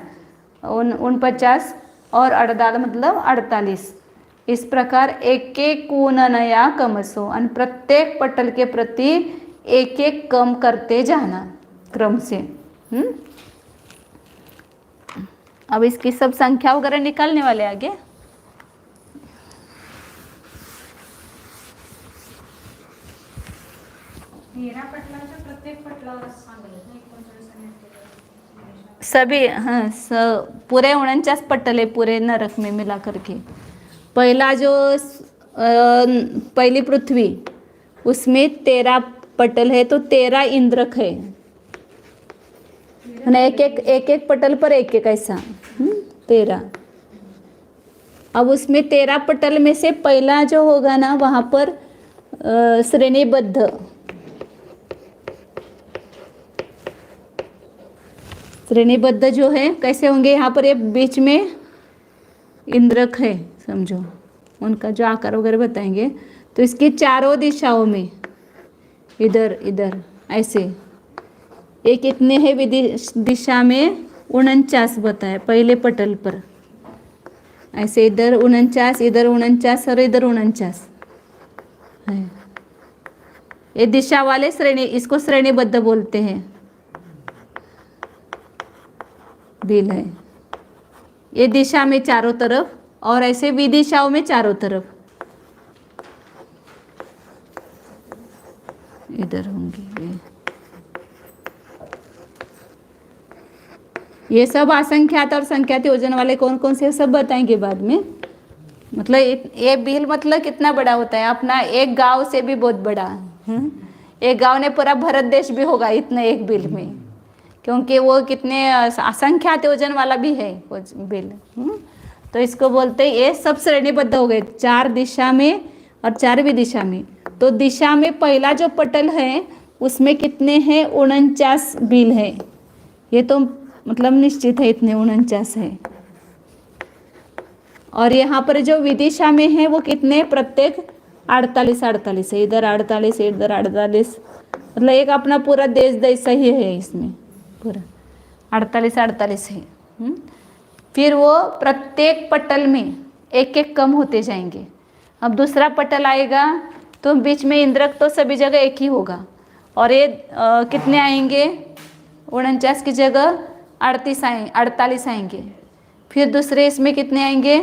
49 और अड़दाल मतलब 48। इस प्रकार एक एक नया कमसो, और प्रत्येक पटल के प्रति एक एक कम करते जाना क्रम से। अब इसकी सब संख्या वगैरह निकालने वाले आगे। पटलाच्या प्रत्येक पटलावर सांगलं 39 आणि 48 सभी, हाँ, पूरे 49 पटल है पूरे नरक में मिला करके। पहला जो पहली पृथ्वी, उसमें 13 पटल है, तो 13 इंद्रक है, एक एक पटल पर एक एक ऐसा 13। अब उसमें 13 पटल में से पहला जो होगा ना, वहाँ पर श्रेणीबद्ध जो है कैसे होंगे, यहाँ पर ये बीच में इंद्रक है समझो, उनका जो आकार वगैरह बताएंगे। तो इसकी चारों दिशाओं में इधर इधर ऐसे एक इतने है दिशा में 49 बताया पहले पटल पर, ऐसे इधर 49, इधर 49 और इधर 49 है। ये दिशा वाले श्रेणी, इसको श्रेणीबद्ध बोलते हैं, बिल है। ये दिशा में चारों तरफ और ऐसे विदिशाओं में चारों तरफ इधर होंगे। ये सब असंख्यात और संख्यात योजन वाले कौन कौन से सब बताएंगे बाद में। मतलब ये बिल मतलब कितना बड़ा होता है, अपना एक गांव से भी बहुत बड़ा। एक गांव ने पूरा भारत देश भी होगा इतना एक बिल में, क्योंकि वो कितने असंख्यात योजन वाला भी है वो बिल। तो इसको बोलते हैं ये सब श्रेणीबद्ध हो गए 4 दिशा में और 4 विदिशा में। तो दिशा में पहला जो पटल है उसमें कितने हैं? 49 बिल है। ये तो मतलब निश्चित है इतने 49 है। और यहाँ पर जो विदिशा में है वो कितने? प्रत्येक 48 है, इधर 48 है, इधर 48, मतलब एक अपना पूरा देश जैसा ही है इसमें, पूरा 48 है। फिर वो प्रत्येक पटल में एक एक कम होते जाएंगे। अब दूसरा पटल आएगा तो बीच में इंद्रक तो सभी जगह एक ही होगा, और ये कितने आएंगे? 49 की जगह 48 आएंगे। फिर दूसरे इसमें कितने आएंगे?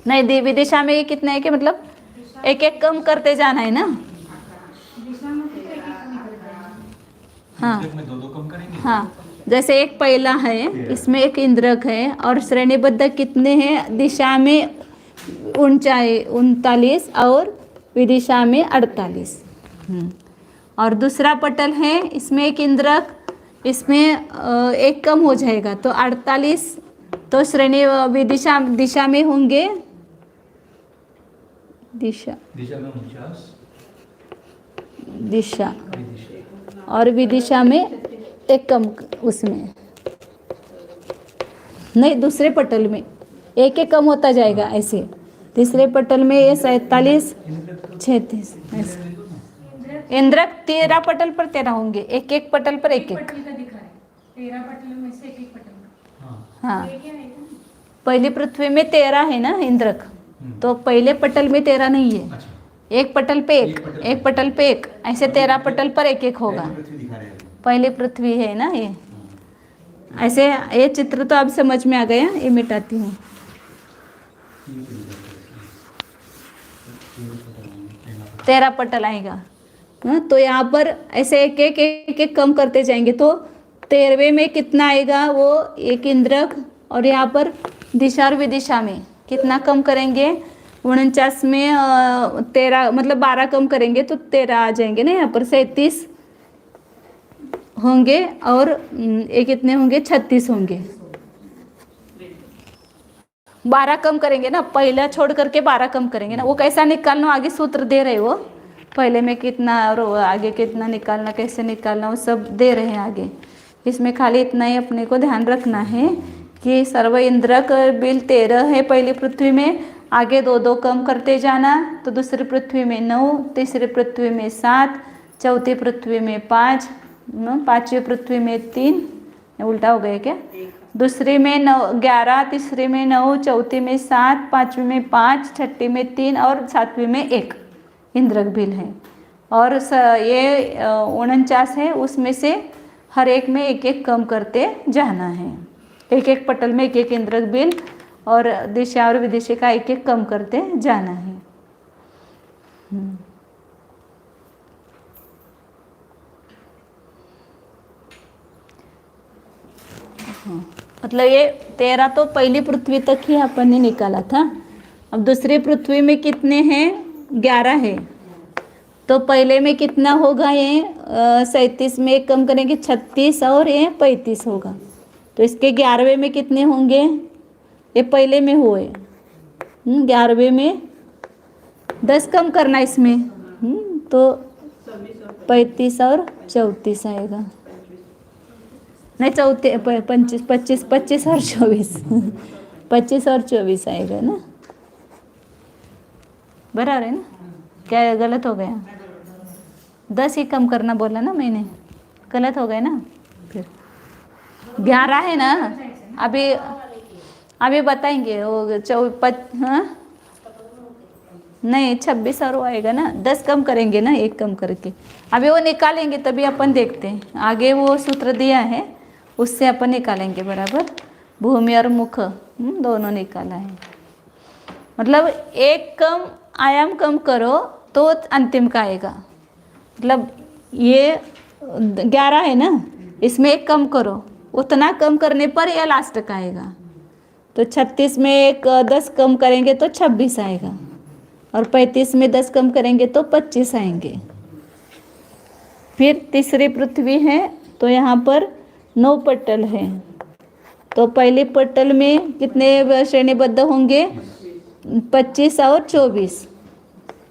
नहीं, विदिशा में ये कितने है कि मतलब एक एक कम करते जाना है ना। हाँ हाँ, जैसे एक पहला है, इसमें एक इंद्रक है, और श्रेणीबद्ध कितने हैं? दिशा में 39 और विदिशा में 48। और दूसरा पटल है, इसमें एक इंद्रक, इसमें एक कम हो जाएगा तो 48, तो श्रेणी दिशा में होंगे, दिशा और विदिशा में एक कम, उसमें नहीं, दूसरे पटल में एक एक कम होता जाएगा ऐसे। तीसरे पटल में ये 47, 36 ऐसे। इंद्रक 13 पटल पर 13 होंगे, एक एक पटल पर एक एक। पटल का दिखा है 13 पटल में से एक पटल। हाँ, पहली पृथ्वी में 13 है ना इंद्रक, तो पहले पटल में 13 नहीं है। एक पटल पे एक पटल पे एक, ऐसे 13 पटल पर एक एक होगा। पहली पृथ्वी है ना ये। ऐसे ये चित्र तो अब समझ में आ गया, ये मिटाती हूँ। तेरा पटल आएगा। तो यहाँ पर ऐसे एक एक एक एक कम करते जाएंगे तो 13वें में कितना आएगा, वो एक इंद्रक, और यहाँ पर दिशा और विदिशा में कितना कम करेंगे, 49 में 13 मतलब 12 कम करेंगे तो 13 आ जाएंगे ना, यहाँ पर 37 होंगे और ये कितने होंगे, 36 होंगे। 12 कम करेंगे ना, पहला छोड़ करके 12 कम करेंगे ना, वो कैसा निकालना आगे सूत्र दे रहे वो, पहले में कितना और आगे कितना निकालना, कैसे निकालना, वो सब दे रहे हैं आगे। इसमें खाली इतना ही अपने को ध्यान रखना है कि सर्व इंद्रक बिल 13 है पहली पृथ्वी में, आगे 2-2 कम करते जाना, तो दूसरी पृथ्वी में 9, तीसरी पृथ्वी में 7, चौथी पृथ्वी में 5, पांचवी पृथ्वी में 3, उल्टा हो गया क्या, दूसरी में 11, तीसरी में 9, चौथी में 7, पांचवी में 5, छठी में 3 और सातवीं में 1 इंद्रक बिल है। और ये 49 है, उसमें से हर एक में एक एक कम करते जाना है, एक एक पटल में एक एक इंद्रक बिल और दिशा और विदिशा का एक एक कम करते जाना है। मतलब ये 13 तो पहली पृथ्वी तक ही अपन ने निकाला था। अब दूसरी पृथ्वी में कितने हैं, 11 है, तो पहले में कितना होगा, ये 37 में एक कम करेंगे 36 और ये 35 होगा, तो इसके 11वें में कितने होंगे, ये पहले में हुए 11वें में 10 कम करना इसमें, तो 35 और 34 आएगा, नहीं 25 और 24 25 और 24 आएगा ना, बराबर है ना, क्या गलत हो गया, 10 ही कम करना बोला ना मैंने, गलत हो गया ना, फिर 11 है ना, अभी बताएंगे वो हाँ नहीं 26 और वो आएगा ना, 10 कम करेंगे ना, एक कम करके, अभी वो निकालेंगे तभी अपन देखते हैं, आगे वो सूत्र दिया है उससे अपन निकालेंगे बराबर, भूमि और मुख दोनों निकाला है, मतलब एक कम आयाम कम करो तो अंतिम का आएगा, मतलब ये 11 है ना, इसमें एक कम करो, उतना कम करने पर यह लास्ट का आएगा, तो 36 में एक 10 कम करेंगे तो 26 आएगा, और 35 में 10 कम करेंगे तो 25 आएंगे। फिर तीसरी पृथ्वी है, तो यहाँ पर 9 पटल है, तो पहले पटल में कितने श्रेणीबद्ध होंगे, 25 और 24।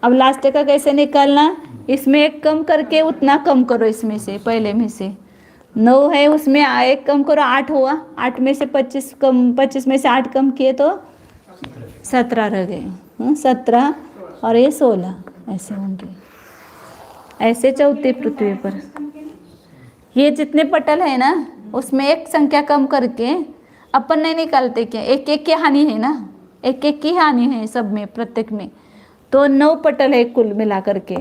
अब लास्ट का कैसे निकालना, इसमें एक कम करके उतना कम करो, इसमें से पहले में से 9 है उसमें एक कम करो, 8 हुआ, 8 में से 25 कम, 25 में से 8 कम किए तो 17 रह गए, 17 और ये 16 ऐसे होंगे। ऐसे चौथी पृथ्वी पर ये जितने पटल है ना, उसमें एक संख्या कम करके अपन नहीं निकालते क्या, एक एक की हानि है ना, एक एक की हानि है सब में, प्रत्येक में, तो 9 पटल है कुल मिला करके,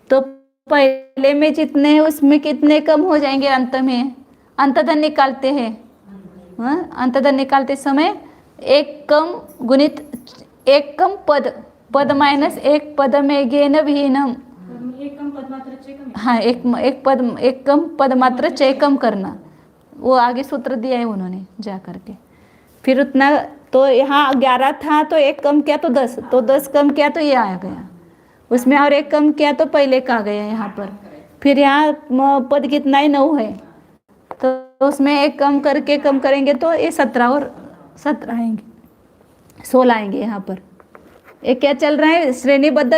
तो पहले में जितने हैं उसमें कितने कम हो जाएंगे अंत में, अंतधन निकालते हैं, अंतधन निकालते समय एक कम गुणित एक कम पद, पद माइनस एक पद में गेन विहीनम, एक कम पद मात्र चय कम, हाँ एक कम पद मात्र चय कम करना, वो आगे सूत्र दिया है उन्होंने जा करके। फिर उतना, तो यहाँ 11 था तो एक कम किया तो 10, तो 10 कम किया तो ये आ गया, उसमें और एक कम किया तो पहले का आ गया यहाँ पर। फिर यहाँ पद कितना है, 9 है, तो उसमें एक कम करके कम करेंगे तो ये 17 और 17 आएंगे, 16 आएंगे यहाँ पर। ये क्या चल रहा है, श्रेणीबद्ध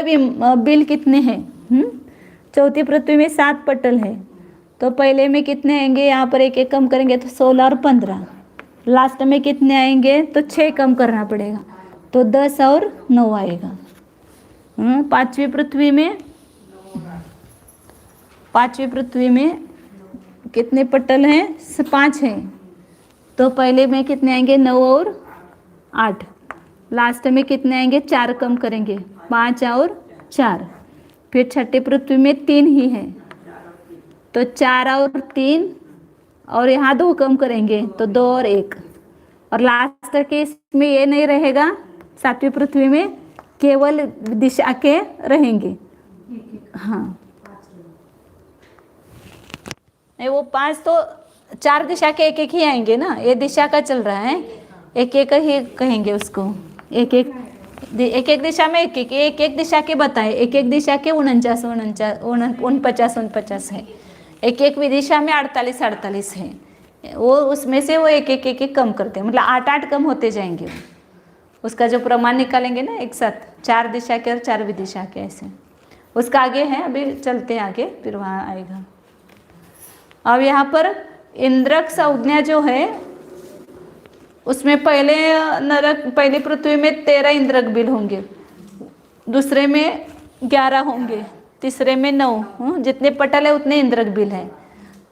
बिल कितने हैं, चौथी पृथ्वी में 7 पटल है, तो पहले में कितने आएंगे, यहाँ पर एक एक कम करेंगे तो 16 और 15, लास्ट में कितने आएंगे तो 6 कम करना पड़ेगा, तो 10 और 9 आएगा। पांचवी पृथ्वी में कितने पटल हैं, 5 हैं, तो पहले में कितने आएंगे 9 और 8, लास्ट में कितने आएंगे 4 कम करेंगे, 5 और 4। फिर छठी पृथ्वी में 3 ही है, तो 4 और 3 और यहाँ 2 कम करेंगे तो 2 और 1, और लास्ट तक के इसमें ये नहीं रहेगा, 7वीं पृथ्वी में केवल दिशा के रहेंगे। हाँ नहीं, वो 5 तो 4 दिशा के एक एक ही आएंगे ना, ये दिशा का चल रहा है, एक एक ही कहेंगे उसको, एक एक दिशा में एक एक दिशा के बताए, एक एक दिशा के 49 है, एक एक दिशा में 48 है, वो उसमें से वो एक एक कम करते हैं, मतलब 8 कम होते जाएंगे वो। उसका जो प्रमाण निकालेंगे ना एक साथ, 4 दिशा के और 4 विदिशा के, ऐसे उसका आगे है, अभी चलते हैं आगे फिर वहाँ आएगा। अब यहाँ पर इंद्रक संज्ञा जो है उसमें पहली पृथ्वी में 13 इंद्रक बिल होंगे, दूसरे में 11 होंगे, तीसरे में 9, जितने पटल है उतने इंद्रक बिल है।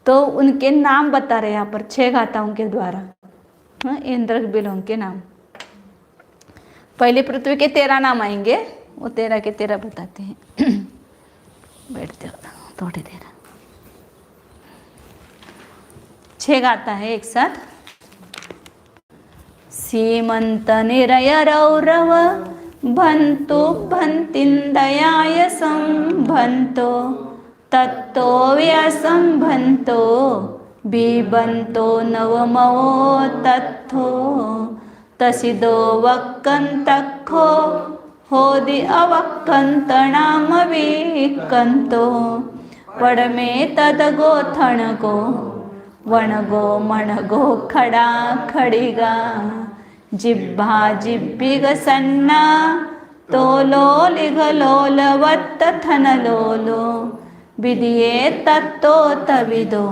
तो उनके नाम बता रहे यहाँ पर 6 गाथाओं के द्वारा इंद्रक बिलों के नाम। पहली पृथ्वी के 13 नाम आएंगे, वो 13 के 13 बताते हैं। बैठते हो थोड़ी देर, 6 गाथा है एक साथ। सीमंत निरय रौरव भन्तो भन्तिन्दयाय संभन्तो तत्तो व्यसंभन्तो बिबन्तो नवमो तत्थो तसिदो वक्कन्तखो होदि अवक्कन्तनाम विक्कन्तो पडमे तदगोथणगो वणगो मणगो खडा खडिगा जिब्भा जिब्बिग सन्ना तोलो लिघलोलवत्त थनलोलो विदिये तत्तो तविदो।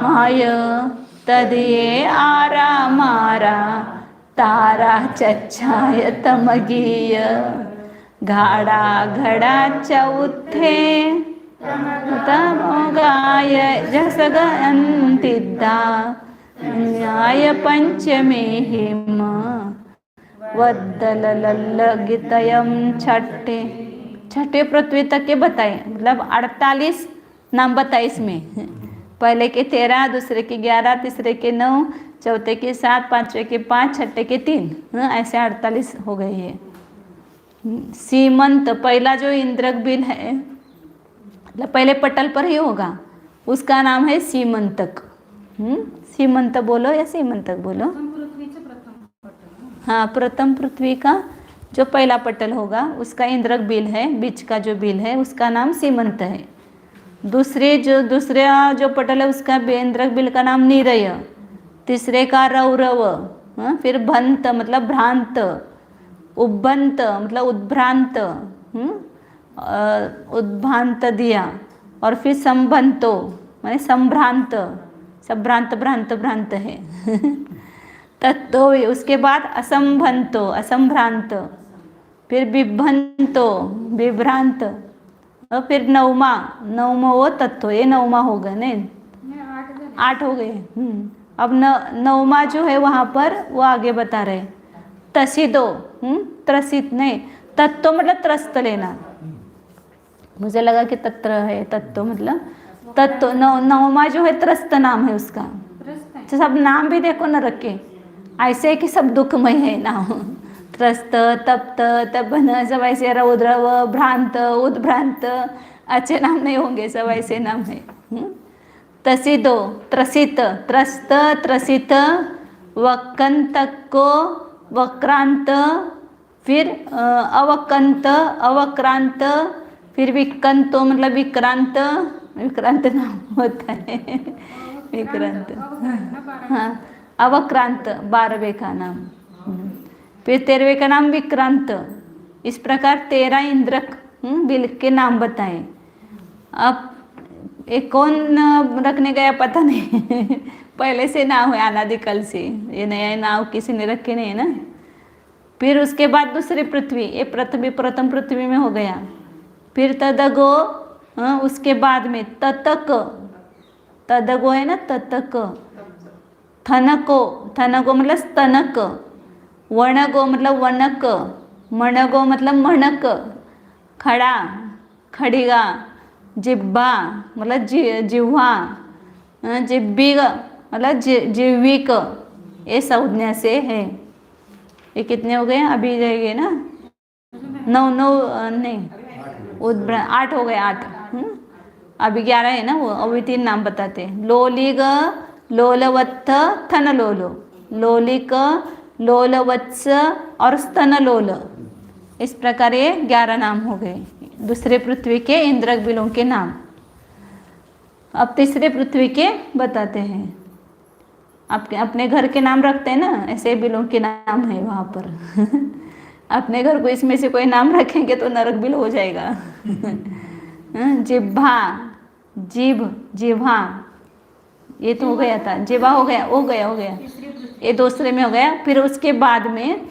माय तदिये आरा मारा तारा चच्छाय तमगीय घाड़ा घड़ा चौथे तमगाय जसगंतिद्दा न्याय पंचमे हिम वद्दललगितयम छठे पृथ्वी तक के बताए, मतलब 48 नाम बताए इसमें। पहले के 13, दूसरे के 11, तीसरे के 9, चौथे के 7, पांचवे के 5, छठे के 3, ऐसे 48 हो गए ये। सीमंत पहला जो इंद्रक बिल है, मतलब पहले पटल पर ही होगा, उसका नाम है सीमंतक। सीमंत बोलो या सीमंतक बोलो। पृथ्वीचं प्रथम पटल। हाँ, प्रथम पृथ्वी का जो पहला पटल होगा उसका इंद्रक बिल है, बीच का जो बिल है उसका नाम सीमंत है। दूसरा जो पटल है उसका इंद्रक बिल का नाम निरय, तीसरे का रौरव, फिर भंत मतलब भ्रांत, उद्भंत मतलब उद्भ्रांत, उद्भ्रांत दिया, और फिर संभंतो माने संभ्रांत, सब भ्रांत है। तत्तो, उसके बाद असंभंतो असंभ्रांत, फिर बिभंतो विभ्रांत, और फिर नवमा वो तत्व, ये नवमा होगा नहीं, 8 हो गए। अब नवमा जो है वहाँ पर वो आगे बता रहे तसिदो, त्रसित नहीं, तत्व मतलब त्रस्त लेना, मुझे लगा कि तत्र है, तत्व मतलब तत्व। नवमा जो है त्रस्त नाम है उसका, तो सब नाम भी देखो न रखे ऐसे है कि सब दुखमय है नाम, त्रस्त, तप्त, तपन, सब ऐसे, रौद्रव, भ्रांत, उद्भ्रांत, अच्छे नाम नहीं होंगे, सब ऐसे नाम है। तसिदो त्रसित, त्रस्त, त्रसित, वक्कंतको वक्रांत, फिर अवक्कंत अवक्रांत, फिर विक्कंतो मतलब विक्रांत, विक्रांत नाम होता है विक्रांत, हाँ, अवक्रांत 12वें का नाम, फिर 13वें का नाम विक्रांत। इस प्रकार 13 इंद्रक बिल के नाम बताए। अब एक कौन रखने गया पता नहीं पहले से नाम है अनादिकाल से, ये नया नाम किसी ने रखे नहीं है ना। फिर उसके बाद दूसरी पृथ्वी, ये प्रथम पृथ्वी में हो गया। फिर तदगो, उसके बाद में ततक, तदगो है ना, ततक, थनको, थनको मतलब स्तनक, वणगो मतलब वनक, मणगो मतलब मणक, खड़ा खड़िगा, जिब्बा मतलब जिह्वा, जिब्बिग मतलब जिह्विक, ये संज्ञा से है। ये कितने हो गए अभी रहेंगे ना, 9 नहीं उद्भ्र 8 हो गए 8। अभी 11 है ना वो, अभी 3 नाम बताते हैं। लोलिग लोलवत्थ थन लोलो, लोलिक लोलवत्स और स्तन लोल, इस प्रकार ये 11 नाम हो गए दूसरे पृथ्वी के इंद्रक बिलों के नाम। अब तीसरे पृथ्वी के बताते हैं। आपके अपने घर के नाम रखते हैं ना, ऐसे बिलों के नाम है वहाँ पर। अपने घर को इसमें से कोई नाम रखेंगे तो नरक बिल हो जाएगा। जिह्वा, जीभ, जिह्वा, ये तो हो गया था, जिह्वा हो गया, हो गया, ये दूसरे में हो गया। फिर उसके बाद में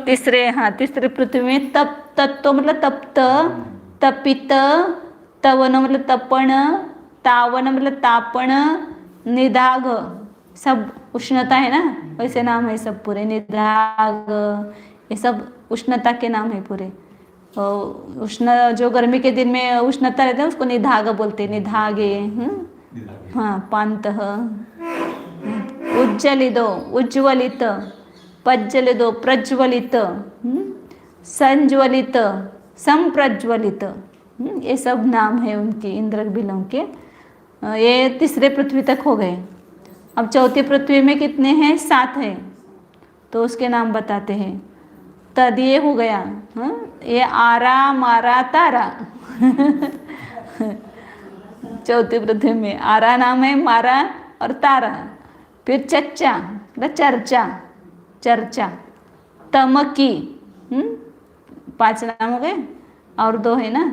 तीसरे पृथ्वी में तप, तत्व मतलब तप्त, तपित, तवन मतलब तपन, तावन मतलब तापन, निदाग सब उष्णता है ना, वैसे नाम है सब पूरे। निदाग ये सब उष्णता के नाम है पूरे। उष्ण जो गर्मी के दिन में उष्णता रहता है उसको निदाग बोलते हैं, निदागे। हाँ, पान्तः, उज्जलिदो उज्ज्वलित, पज्जलिदो प्रज्वलित, संज्वलित, संप्रज्वलित, ये सब नाम है उनके इंद्रक बिलों के। ये तीसरे पृथ्वी तक हो गए। अब चौथी पृथ्वी में कितने हैं? 7 हैं, तो उसके नाम बताते हैं। तद ये हो गया, ये आरा मारा तारा। चौथी पृथ्वी में आरा नाम है, मारा और तारा। फिर चच्चा मतलब चर्चा, चर्चा, तमकी, 5 नाम हो गए, और 2 है ना,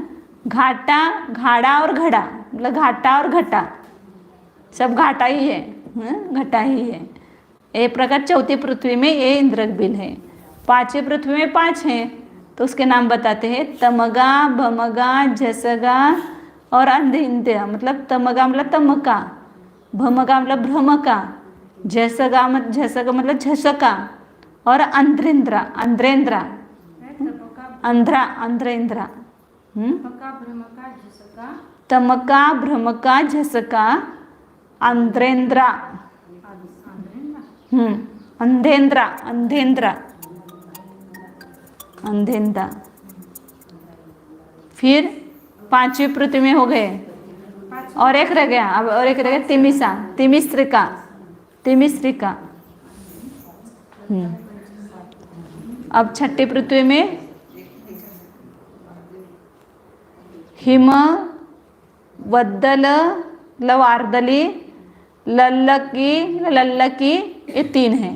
घाटा, घाड़ा और घड़ा मतलब घाटा और घटा, सब घाटा ही है, घटा ही है। एक प्रकार चौथी पृथ्वी में ये इंद्रक बिल है। 5वीं पृथ्वी में 5 हैं, तो उसके नाम बताते हैं। तमगा, भमगा, झसगा और अंधेन्द्र मतलब तमगा मतलब तमका, भमगा मतलब भ्रमका, झसगा मतलब झसका और अंध्रेन्द्रा, अंध्रेन्द्रा, अंध्रा, अंध्रेन्द्रा। तमका, भ्रमका, झसका, अंध्रेन्द्रा, अंधेन्द्रा, अंधेन्द्रा, अंधेन्द्रा। फिर 5वीं पृथ्वी में हो गए, और एक रह गया, अब और एक रह गया तिमिसा, तिमिश्रिका, तिमिश्रिका। अब 6ठी पृथ्वी में हिम, वद्दल, लवार्दली, लल्लकी, लल्लकी, ये 3 हैं।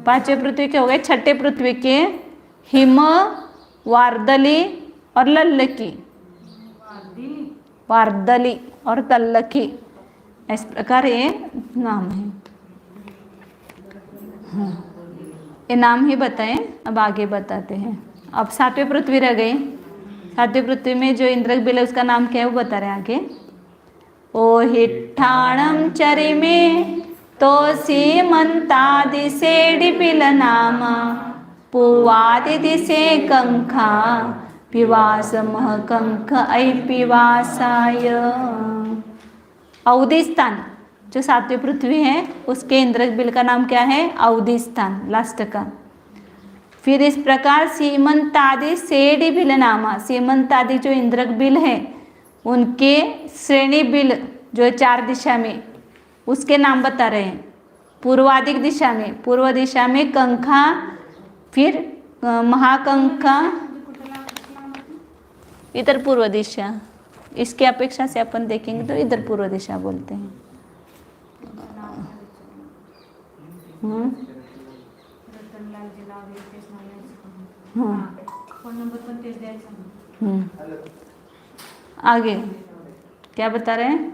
5वीं पृथ्वी के हो गए। 6ठे पृथ्वी के हिम, वार्दली और लल्लकी, वार्दली और तल्लकी, इस प्रकार ये नाम है। ये नाम ही बताएं, अब आगे बताते हैं। अब 7वीं पृथ्वी रह गई। 7वीं पृथ्वी में जो इंद्रक बिल है उसका नाम क्या है वो बता रहे हैं आगे। ओ हिट्ठाणम चरिमे तो सीमंतादि सेडि बिल नाम, पुवादि दिसे कंखा, पिवास मह कंख ऐ पिवासाय। अवधिस्थान जो 7वीं पृथ्वी है उसके इंद्रक बिल का नाम क्या है? अवधिस्थान, लास्ट का। फिर इस प्रकार सीमंतादि सेडि बिल नामा, सीमंतादि जो इंद्रक बिल है उनके श्रेणी बिल जो 4 दिशा में उसके नाम बता रहे हैं। पूर्वाधिक दिशा में, पूर्व दिशा में कंखा, फिर महाकंखा, इधर पूर्व दिशा, इसके अपेक्षा से अपन देखेंगे तो इधर पूर्व दिशा बोलते हैं। आगे क्या बता रहे हैं?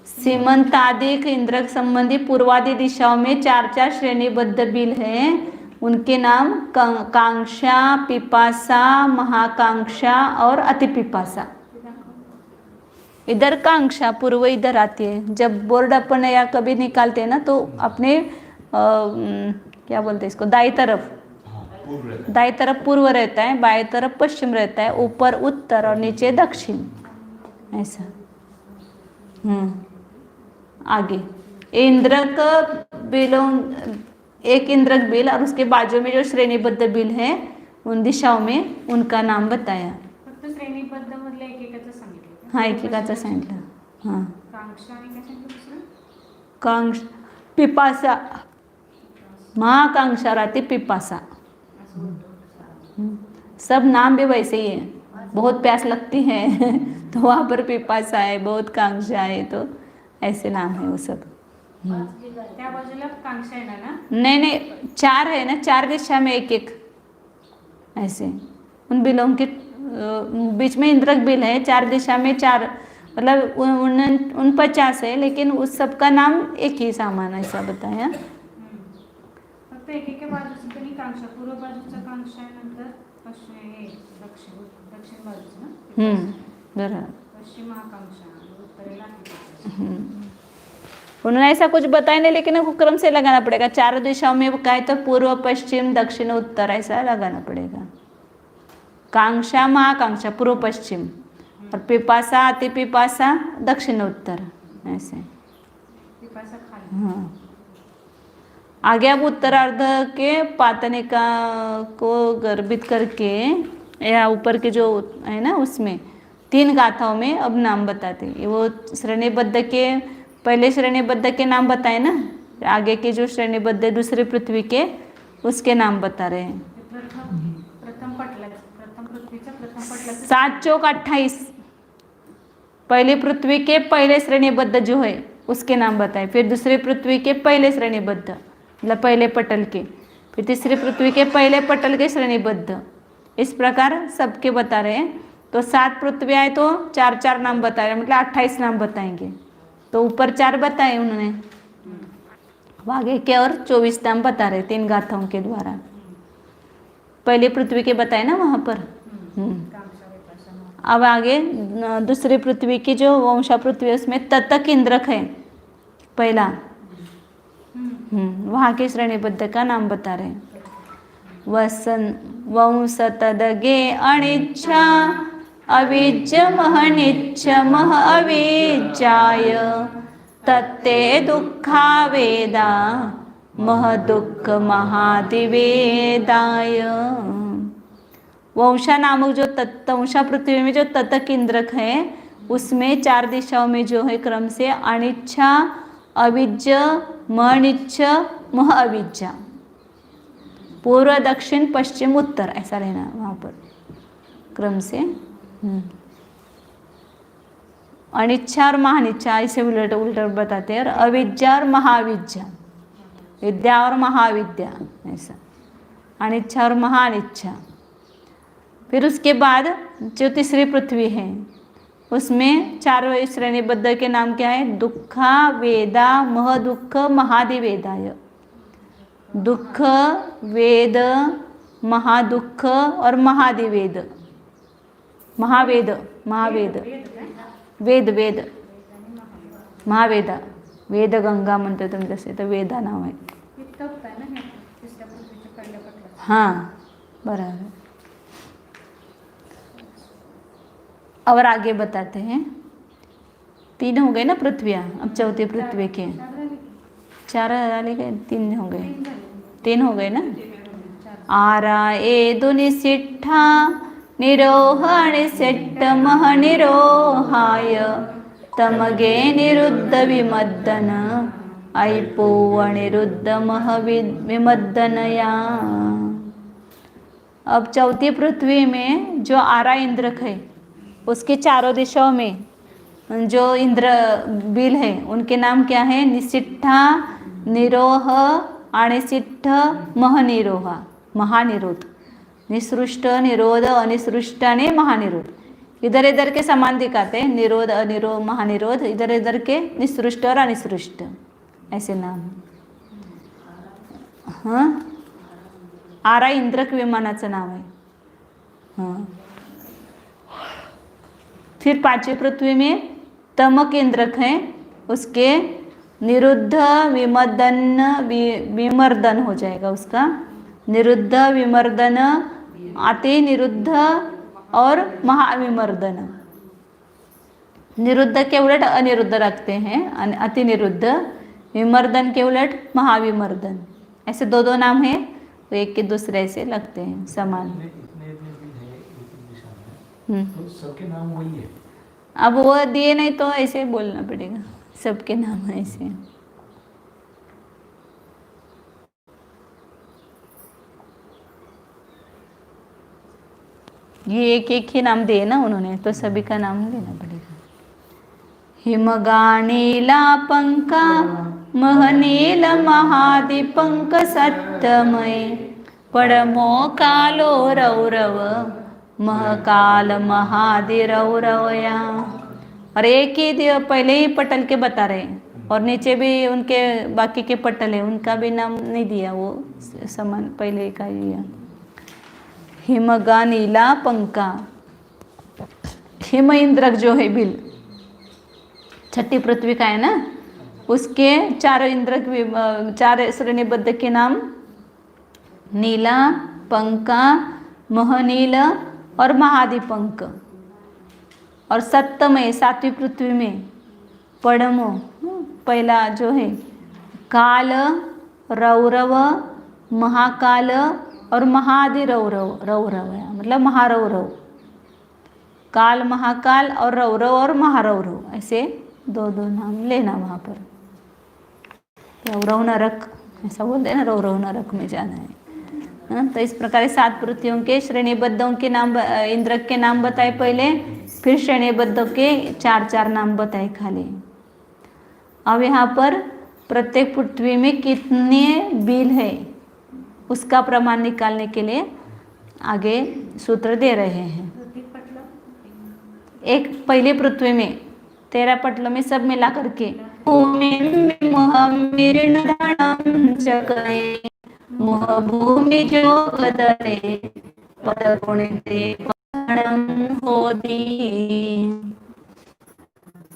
सीमंतादिक इंद्रक संबंधी पूर्वादि दिशाओं में 4 श्रेणीबद्ध बिल हैं। उनके नाम कांक्षा, पिपासा, महाकांक्षा और अति पिपासा। इधर कांक्षा पूर्व इधर आती है। जब बोर्ड अपन या कभी निकालते हैं ना तो अपने क्या बोलते हैं इसको, दाई तरफ, हाँ पूर्व रहता है। दाई तरफ पूर्व रहता है, बाएं तरफ पश्चिम रहता है, ऊपर उत्तर और नीचे दक्षिण, ऐसा। आगे इंद्रक बिलों, एक इंद्रक बिल और उसके बाजू में जो श्रेणीबद्ध बिल है उन दिशाओं में उनका नाम बताया। फक्त श्रेणीबद्ध मधल्या एकेकाचं सांगितलं का? हाँ, एकेकाचं सांगितलं. हां, कांक्षा आणि काय सांगितलं दुसरं? कांक्ष पिपासा, महाकांक्षा राती पिपासा, असं होतं. सब नाम भी वैसे ही है. बहुत प्यास लगती है तो वहाँ पर पिपासा है, बहुत कांक्षा है, तो ऐसे नाम है वो सब. त्या बाजूला कांक्षा येणार ना? नहीं नहीं, 4 है ना, 4 दिशा में एक एक, ऐसे उन बिलों के बीच में इंद्रक बिल है, 4 दिशा में 4, मतलब 49 है, लेकिन उस सब का नाम एक ही सामान, ऐसा बताया. फक्त एकेका बाजूचं त्यांनी कांक्षा, पूर्व बाजूचा कांक्षा आहे, नंतर पश्चिम हे दक्षिण बाजूचं ना, बराबर. पश्चिम महाकांक्षा आणि उत्तरेला अतिकांक्षा. उन्होंने ऐसा कुछ बताया नहीं, लेकिन वो क्रम से लगाना पड़ेगा. 4 दिशाओं में क्या है तो पूर्व पश्चिम दक्षिण उत्तर ऐसा लगाना पड़ेगा. कांक्षा महाकांक्षा पूर्व पश्चिम, और पिपासा अति पिपासा दक्षिण उत्तर, ऐसे. पिपासा खाली. हाँ, आगे अब उत्तरार्ध के पातनिका को गर्भित करके या ऊपर के जो है ना उसमें 3 गाथाओं में अब नाम बताते हैं. वो श्रेणीबद्ध के पहले श्रेणीबद्ध के नाम बताए ना, आगे के जो श्रेणीबद्ध है दूसरी पृथ्वी के, उसके नाम बता रहे हैं. प्रथम पृथ्वीचं प्रथम पटलाचं 7 चौक 28, पहली पृथ्वी के पहले श्रेणीबद्ध जो है उसके नाम बताए. फिर दूसरी पृथ्वी के पहले श्रेणीबद्ध, मतलब पहले पटल के, फिर तीसरी पृथ्वी के पहले पटल के श्रेणीबद्ध, इस प्रकार सबके बता रहे हैं. तो 7 पृथ्वी आए तो 4-4 नाम बता रहे हैं, मतलब 28 नाम बताएंगे. तो ऊपर 4 बताए उन्होंने, अब आगे के और 24 नाम बता रहे 3 गाथाओं के द्वारा. पहले पृथ्वी के बताए ना वहाँ पर. कांक्षा विपासा महा. अब आगे दूसरी पृथ्वी की जो वंशा पृथ्वी है उसमें ततक इंद्रक है पहला. वहाँ के श्रेणीबद्ध का नाम बता रहे हैं. वसन वंश तदगे अनिच्छा अविज्य महनिच्छ मह अविज्याय तत्ते दुःखा वेदा मह दुःख महादिवेदाय. वंशा नामक जो वंशा पृथ्वी में जो ततक इंद्रक है उसमें 4 दिशाओं में जो है क्रम से अनिच्छा अविज्य महनिच्छ मह अविज्या, पूर्व दक्षिण पश्चिम उत्तर ऐसा रहना वहाँ पर क्रम से. अनिच्छा और महानिच्छा ऐसे उलट उलट बताते हैं, और अविद्या और महाविद्या, विद्या और महाविद्या, ऐसा अनिच्छा और महानिच्छा. फिर उसके बाद जो तीसरी पृथ्वी है उसमें 4 श्रेणीबद्ध के नाम क्या है, दुःखा वेदा मह दुःख महादिवेदाय. दुःख वेद महादुःख और महादिवेद, महावेद महावेद वेद वेद महावेदा, वेद गंगा म्हणतो तुम्ही तसे, तर वेदा नाव आहे. हे तप्त आहे ना, हे तिसऱ्या पृथ्वीच्या पहिल्या पटलाचं. हाँ बराबर. और आगे बताते हैं. 3 हो गए ना पृथ्वियाँ, अब चौथी पृथ्वी के 4 वाले गए, 3 हो गए, 3 हो गए ना. आरा ए दुनिसिट्ठा निरोह आणि सेट्ट मह निरोहाय तमगे निरुद्ध विमद्दन ऐपो अनिरुद्ध मह विमद्दनया. अब चौथी पृथ्वी में जो आरा इंद्रक है उसके 4 दिशाओं में जो इंद्र बिल है उनके नाम क्या है, निसिट्ठा निरोह अनिसिट्ठ महनिरोहा, महानिरोध. निसृष्ट निरोध अनिसृष्ट आणि महानिरोध, इधर इधर के समान दिखाते हैं. निरोध अनिरोध महानिरोध, इधर इधर के निसृष्ट और अनिसृष्ट, ऐसे नाम. हाँ, आरा इंद्रक विमानाचं नाव आहे. हाँ. फिर 5वीं पृथ्वी में तमक इंद्रक है, उसके निरुद्ध विमर्दन, विमर्दन हो जाएगा उसका, निरुद्ध विमर्दन, अति निरुद्ध और महाविमर्दन। निरुद्ध के उलट अनिरुद्ध रखते हैं, अति निरुद्ध, विमर्दन के उलट महाविमर्दन। ऐसे दो दो नाम हैं, तो एक के दूसरे से लगते हैं समान। इतने दिन है एक दिशा में, तो सबके नाम वही है। अब वो दिए नहीं तो ऐसे बोलना पड़ेगा, सबके नाम ऐसे। ये एक एक ही नाम दिए ना उन्होंने, तो सभी का नाम लेना पड़ेगा। हिमगानीला पंका महनील महादीपंक सत्यमय, पड़मो कालो रौरव महकाल महादिरौरवया। और एक ही पहले ही पटल के बता रहे हैं, और नीचे भी उनके बाकी के पटल है, उनका भी नाम नहीं दिया, वो समान पहले का ही दिया। हिमगा नीला पंका, हिम इंद्रक जो है बिल, छठी पृथ्वी का है ना, उसके चारों इंद्रक, चार श्रेणीबद्ध के नाम नीला, पंका, महनील और महादीपंक। और सप्तमय, सातवीं पृथ्वी में पड़मो, पहला जो है काल, रौरव, महाकाल और महादिरौरव, रौरव है मतलब महारौरव, काल महाकाल और रौरव और महारौरव, ऐसे दो दो नाम लेना वहाँ पर। रौरव नरक ऐसा बोलते हैं ना, रौरव नरक में जाना है। तो इस प्रकार 7 पृथ्वियों के श्रेणीबद्धों के नाम, इंद्रक के नाम बताए पहले, फिर श्रेणीबद्धों के 4 नाम बताए खाली। अब यहाँ पर प्रत्येक पृथ्वी में कितने बिल है उसका प्रमाण निकालने के लिए आगे सूत्र दे रहे हैं। एक पहले पृथ्वी में 13 पटलों में सब मिला करके भूमि जो बदले पद गुणिते होती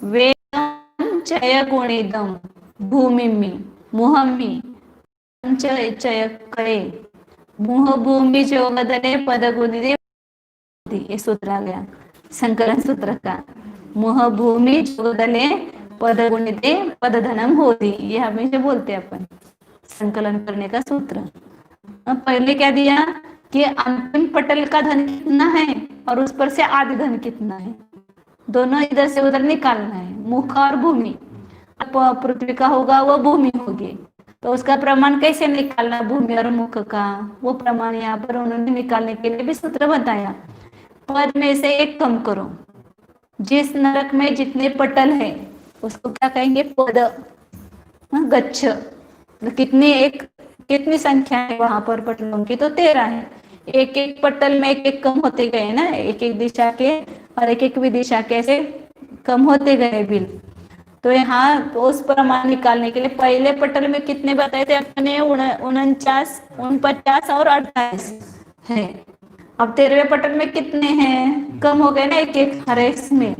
वेदं चय गुणिदम भूमिमि मुहम्मि चय कये मुह भूमि जो बदले पद गुणिते। ये सूत्र आ गया संकलन सूत्र का, मुह भूमि जो बदले पद गुणिते पद धनम होती। ये हमेशा बोलते हैं अपन संकलन करने का सूत्र। अब पहले क्या दिया कि अंतिम पटल का धन कितना है और उस पर से आदि धन कितना है, दोनों इधर से उधर निकालना है, मुख और भूमि। अब पृथ्वी का होगा वो भूमि होगी, तो उसका प्रमाण कैसे निकालना भूमि और मुख का, वो प्रमाण यहाँ पर उन्होंने निकालने के लिए भी सूत्र बताया। पद में से एक कम करो, जिस नरक में जितने पटल है उसको क्या कहेंगे पद, गच्छ। कितनी संख्या है वहां पर पटलों की, तो 13 है। एक एक पटल में एक एक कम होते गए ना, एक एक दिशा के और एक एक विदिशा के ऐसे कम होते गए बिल। तो यहाँ उस प्रमाण निकालने के लिए पहले पटल में कितने बताए थे अपने 49, 49 और 48 है। अब 13वें पटल में कितने हैं, कम हो गए ना एक एक हर एक में,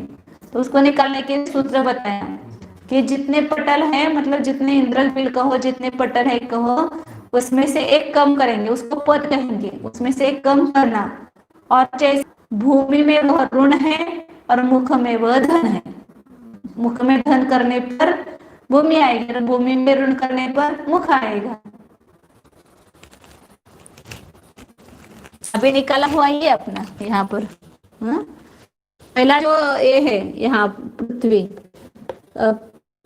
तो उसको निकालने के सूत्र बताया कि जितने पटल है मतलब जितने इंद्रक बिल कहो, जितने पटल है कहो, उसमें से एक कम करेंगे, उसको पद कहेंगे, उसमें से एक कम करना। और जैसे भूमि में वह ऋण है और मुख में वह धन है, मुख में धन करने पर भूमि आएगी और भूमि में ऋण करने पर मुख आएगा। अभी निकाला हुआ ये अपना यहाँ पर। पहला जो ये है यहाँ पृथ्वी,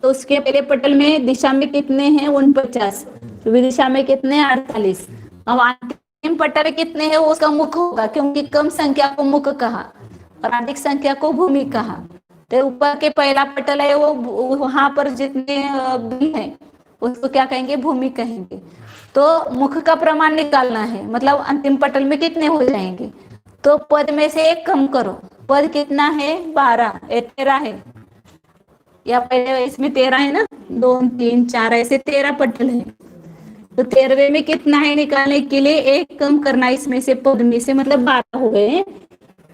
तो उसके पहले पटल में दिशा में कितने हैं 49, विदिशा में कितने 48। अब अंतिम पटल में कितने हैं उसका मुख होगा, क्योंकि कम संख्या को मुख कहा और अधिक संख्या को भूमि कहा। तो ऊपर के पहला पटल है वो वहां पर जितने बिल हैं उसको क्या कहेंगे भूमि कहेंगे। तो मुख का प्रमाण निकालना है, मतलब अंतिम पटल में कितने हो जाएंगे, तो पद में से एक कम करो। पद कितना है 12, 13 है, या पहले इसमें 13 है ना, 2 3 4 ऐसे 13 पटल है। तो 13वें में कितना है निकालने के लिए एक कम करना इसमें से, पद में से, मतलब 12 हो गए।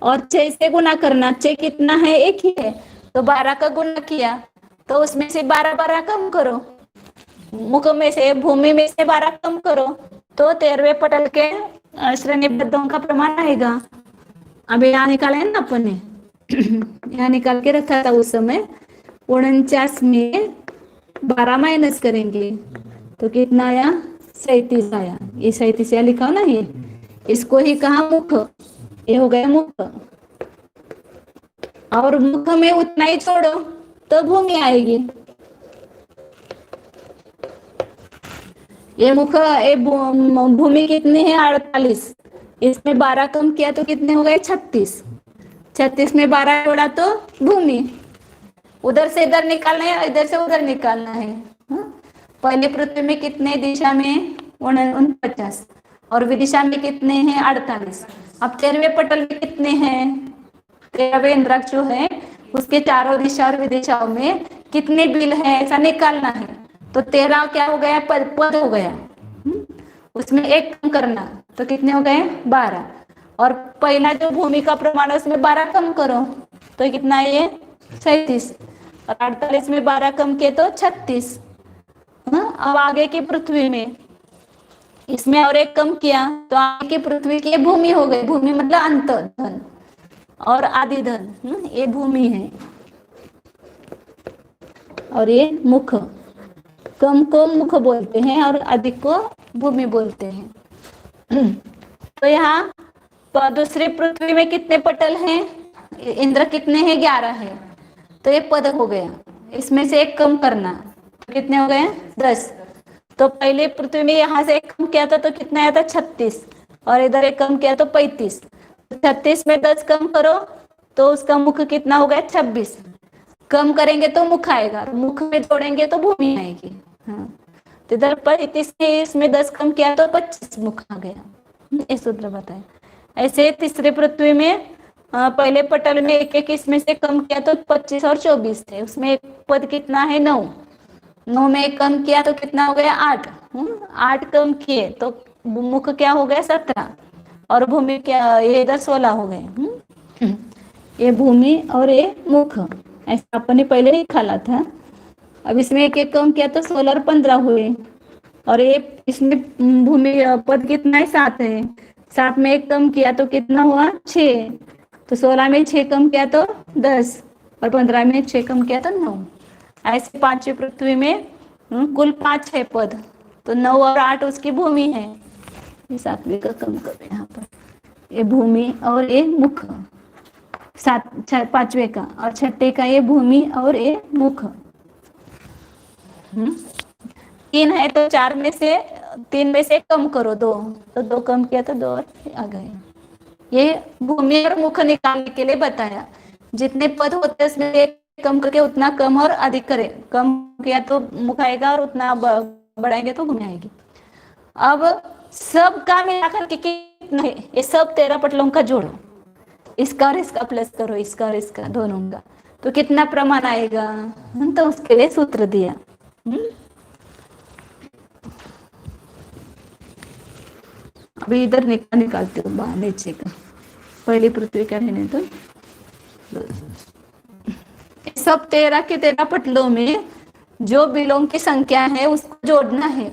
और 6 से गुना करना, 6 कितना है एक ही है, तो 12 का गुना किया, तो उसमें से 12 कम करो, मुख में से, भूमि में से 12 कम करो तो 13वें पटल के श्रेणीबद्धों का प्रमाण आएगा। अभी यहाँ निकाला है ना अपन ने, यहाँ निकाल के रखा था उस समय। 49 में 12 माइनस करेंगे तो कितना आया? 37 आया। ये 37 यहाँ लिखा हो ना, ये इसको ही कहा मुख, ये हो गया मुख। और मुख में उतना ही छोड़ो तो भूमि आएगी। ये मुख, ये भूमि कितनी है? 48। इसमें 12 कम किया तो कितने हो गए? 36। 36 में 12 जोड़ा तो भूमि। उधर से इधर निकालना है, इधर से उधर निकालना है। पहली पृथ्वी में कितने दिशा में? 49। और विदिशा में कितने हैं? 48। अब 13वें पटल में कितने हैं? 13वें इंद्राक्ष जो है उसके चारों दिशा और विदिशाओं में कितने बिल है ऐसा निकालना है। तो 13 क्या हो गया? पद हो गया। उसमें 1 कम करना तो कितने हो गए? 12। और पहला जो भूमि का प्रमाण है उसमें 12 कम करो तो कितना है? ये 37। और 48 में 12 कम किए तो 36। अब आगे की पृथ्वी में इसमें और 1 कम किया तो आगे की पृथ्वी की भूमि हो गई। भूमि मतलब अंत धन और आदि धन, ये भूमि है। और ये मुख, कम को मुख बोलते हैं और अधिक को भूमि बोलते हैं। तो यहाँ दूसरी पृथ्वी में कितने पटल हैं? इंद्र कितने हैं? 11 है। तो ये पद हो गया। इसमें से 1 कम करना तो कितने हो गए? 10। तो पहले पृथ्वी में यहाँ से 1 कम किया था तो कितना आया था? 36। और इधर 1 कम किया तो 35। 36 में 10 कम करो तो उसका मुख कितना हो गया? 26। कम करेंगे तो मुख आएगा, मुख में जोड़ेंगे तो भूमि आएगी। हाँ, तो इधर 35 में इसमें 10 कम किया तो 25 मुख आ गया। ये सूत्र बताए। ऐसे तीसरे पृथ्वी में पहले पटल में 1 इसमें से कम किया तो 25 और 24 थे। उसमें एक पद कितना है? 9। 9 में 1 कम किया तो कितना हो गया? 8। 8 कम किए तो मुख क्या हो गया? 17। और भूमि क्या? ये इधर 16 हो गए। ये भूमि और ये मुख, ऐसा अपन ने पहले ही निकाला था। अब इसमें 1 कम किया तो 16 और 15 हुए। और ये इसमें भूमि पद कितना है? 7 है। 7 में 1 कम किया तो कितना हुआ? 6। तो 16 में 6 कम किया तो 10 और 15 में 6 कम किया तो 9। ऐसे 5वीं पृथ्वी में कुल 5 है पद, तो 9 और 8 उसकी भूमि है। 7वीं का कम करो यहाँ पर, ये भूमि और ये मुख। 5वें का और 6ठे का ये भूमि और ये मुख। 3 है तो 4 में से 3 में से कम करो 2, तो 2 कम किया तो 2 आ गए। ये भूमि और मुख निकालने के लिए बताया। जितने पद होते हैं उसमें 1 कम करके उतना कम और अधिक करें। कम किया तो मुख आएगा और उतना बढ़ाएंगे तो भूमि आएगी। अब सब का मिलाकर के कितना है? ये सब 13 पटलों का जोड़ो, इसका और इसका प्लस करो, इसका और इसका दोनों का, तो कितना प्रमाण आएगा? तो उसके लिए सूत्र दिया। अभी इधर निकालते हो बाहर नीचे का, पहली पृथ्वी का रहने तो सब 13 के 13 पटलों में जो बिलों की संख्या है उसको जोड़ना है।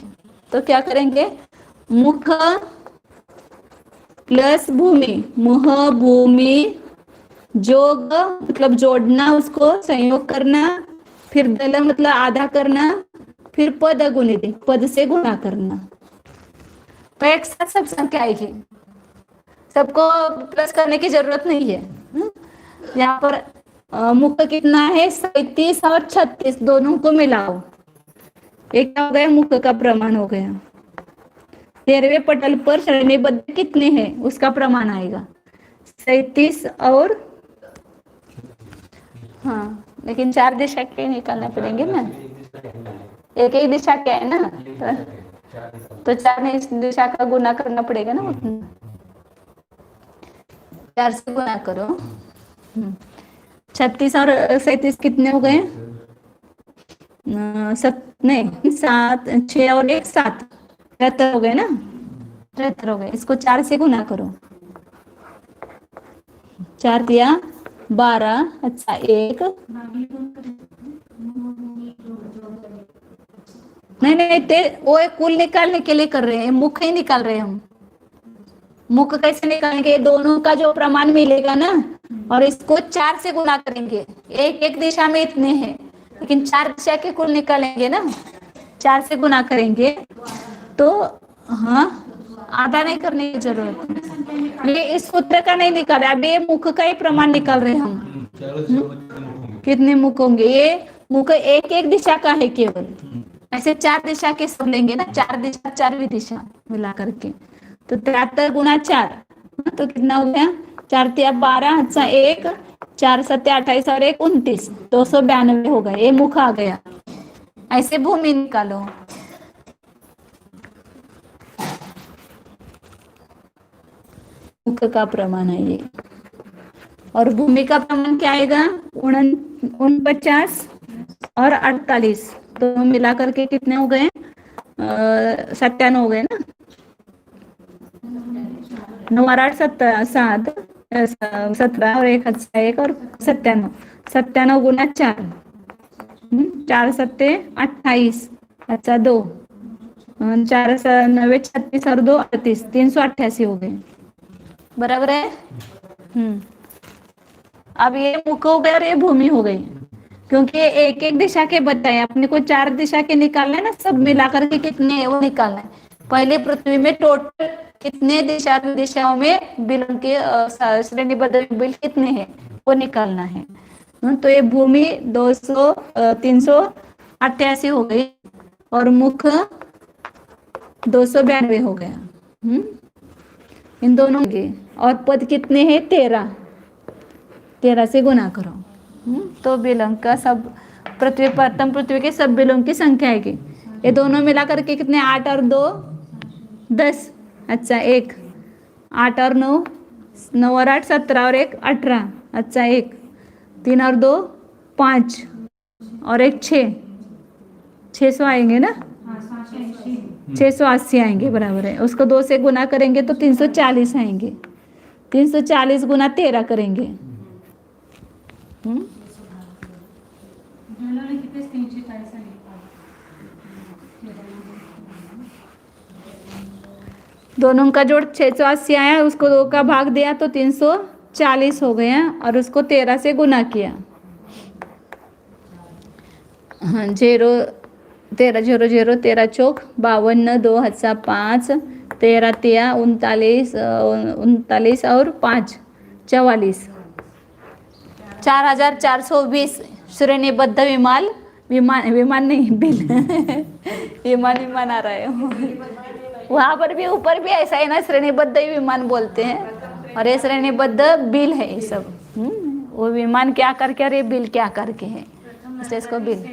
तो क्या करेंगे? मुख प्लस भूमि, मुह भूमि जोग मतलब जोड़ना, उसको संयोग करना, फिर दल मतलब आधा करना, फिर पद गुणित पद से गुणा करना। तो एक साथ सब संख्या आएगी, सबको प्लस करने की जरूरत नहीं है। यहाँ पर मुख कितना है? 37 और 36 दोनों को मिलाओ, एक क्या हो गया? मुख का प्रमाण हो गया। 13वें पटल पर श्रेणीबद्ध कितने हैं उसका प्रमाण आएगा 37 और हाँ, लेकिन 4 दिशा के निकालना पड़ेंगे ना, एक एक दिशा क्या है ना, तो 4 दिशा का गुना करना पड़ेगा ना उतना। 4 से गुना करो। 36 और 37 कितने हो गए? 7 6 और 1 7 73 हो गए ना, 73 हो गए। इसको 4 से गुना करो। 4 दिया 12, अच्छा 1 नहीं नहीं, ते वो एक कुल निकालने के लिए कर रहे हैं, मुख ही निकाल रहे हैं हम। मुख कैसे निकालेंगे? दोनों का जो प्रमाण मिलेगा ना, और इसको 4 से गुना करेंगे। एक एक दिशा में इतने हैं, लेकिन 4 दिशा के कुल निकालेंगे ना, 4 से गुना करेंगे तो हाँ, आधा नहीं करने की जरूरत। ये इस सूत्र का नहीं निकाला, अब ये मुख का ही प्रमाण निकाल रहे हैं हम। कितने मुख होंगे? ये मुख एक एक दिशा का है केवल, ऐसे 4 दिशा के सब लेंगे ना, 4 दिशा 4वीं दिशा मिला करके, तो 73 गुना 4, तो कितना हो गया? 4 तिया 12, अच्छा 1, 4 7 28 और 1 29, 292 हो गए। ये मुख आ गया। ऐसे भूमि निकालो। मुख का प्रमाण है ये, और भूमि का प्रमाण क्या आएगा? 49 और 48, दोनों मिला करके कितने हो गए? 97 हो गए ना। 9 और 8 7 17 और 1 1 और 97, 97 गुना 4, 4 7 28, अच्छा 2, 4 9 36 और 2 38, 388 हो गए। बराबर है। अब ये मुख हो गया और ये भूमि हो गई, क्योंकि एक एक दिशा के बताए, अपने को 4 दिशा के निकालना है ना, सब मिलाकर के कितने है वो निकालना है। पहले पृथ्वी में टोटल कितने दिशाओं में बिलों के श्रेणीबद्ध बिल कितने हैं वो निकालना है। तो ये भूमि 388 हो गई और मुख 292 हो गया। इन दोनों के, और पद कितने हैं? 13 से गुना करो। तो बिलों का सब पृथ्वी प्रथम पृथ्वी के सब बिलों की संख्या आएगी। ये दोनों मिला करके कितने? 8 और 2 10, अच्छा 1, 8 और 9, 9 और 8 17 और 1 18, अच्छा 1, 3 और 2 5 और 1 6, 600 आएंगे ना, 680 आएंगे। बराबर है। उसको 2 से गुना करेंगे तो 340 आएंगे। 340 गुना 13 करेंगे। दोनों का जोड़ 680 आया, उसको 2 का भाग दिया तो 340 हो गया, और उसको 13 से गुना किया। हाँ, 13 0 0 13 चौक 52, 2 हज़ार 5, 13 तिया 39 और 5 44, 4420 श्रेणीबद्ध विमान नहीं बिल विमान आ रहा है। वहां पर भी ऊपर भी ऐसा है ना, श्रेणीबद्ध विमान बोलते हैं, और ये श्रेणीबद्ध बिल है ये सब। वो विमान क्या करके और ये बिल क्या करके है, इसलिए इसको बिल।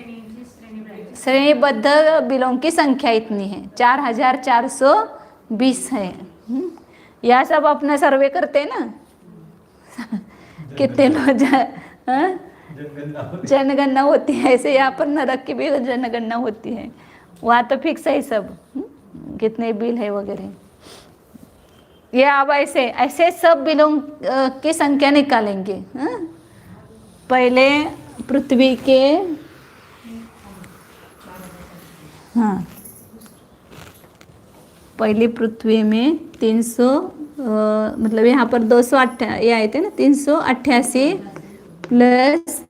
श्रेणीबद्ध बिलों की संख्या इतनी है, 4420 है। यह सब अपना सर्वे करते हैं ना कितने लोग जनगणना होती है, ऐसे यहाँ पर नरक की भी जनगणना होती है। वहाँ तो फिक्स है सब, कितने बिल है वगैरह। ये अब ऐसे ऐसे सब बिलों की संख्या निकालेंगे। पहले पृथ्वी के, हाँ, पहली पृथ्वी में 300 मतलब यहाँ पर 208 ये आए थे ना, 388 प्लस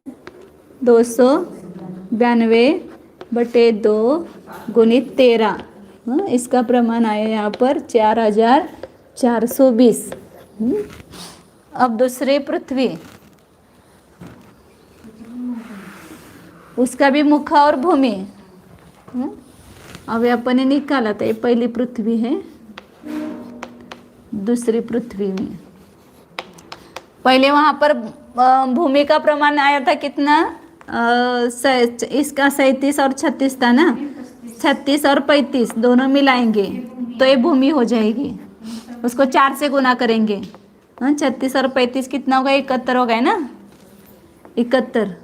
292/2 गुणित 13, इसका प्रमाण आया यहाँ पर 4420। अब दूसरी पृथ्वी, उसका भी मुख और भूमि। अब अपन ने निकाला था, ये पहली पृथ्वी है, दूसरी पृथ्वी में पहले वहां पर भूमि का प्रमाण आया था कितना? इसका 37 और 36 था ना, 36 और 35 दोनों मिलाएंगे तो ये भूमि हो जाएगी। उसको 4 से गुना करेंगे। 36 और 35 कितना होगा? 71 हो गए ना, 71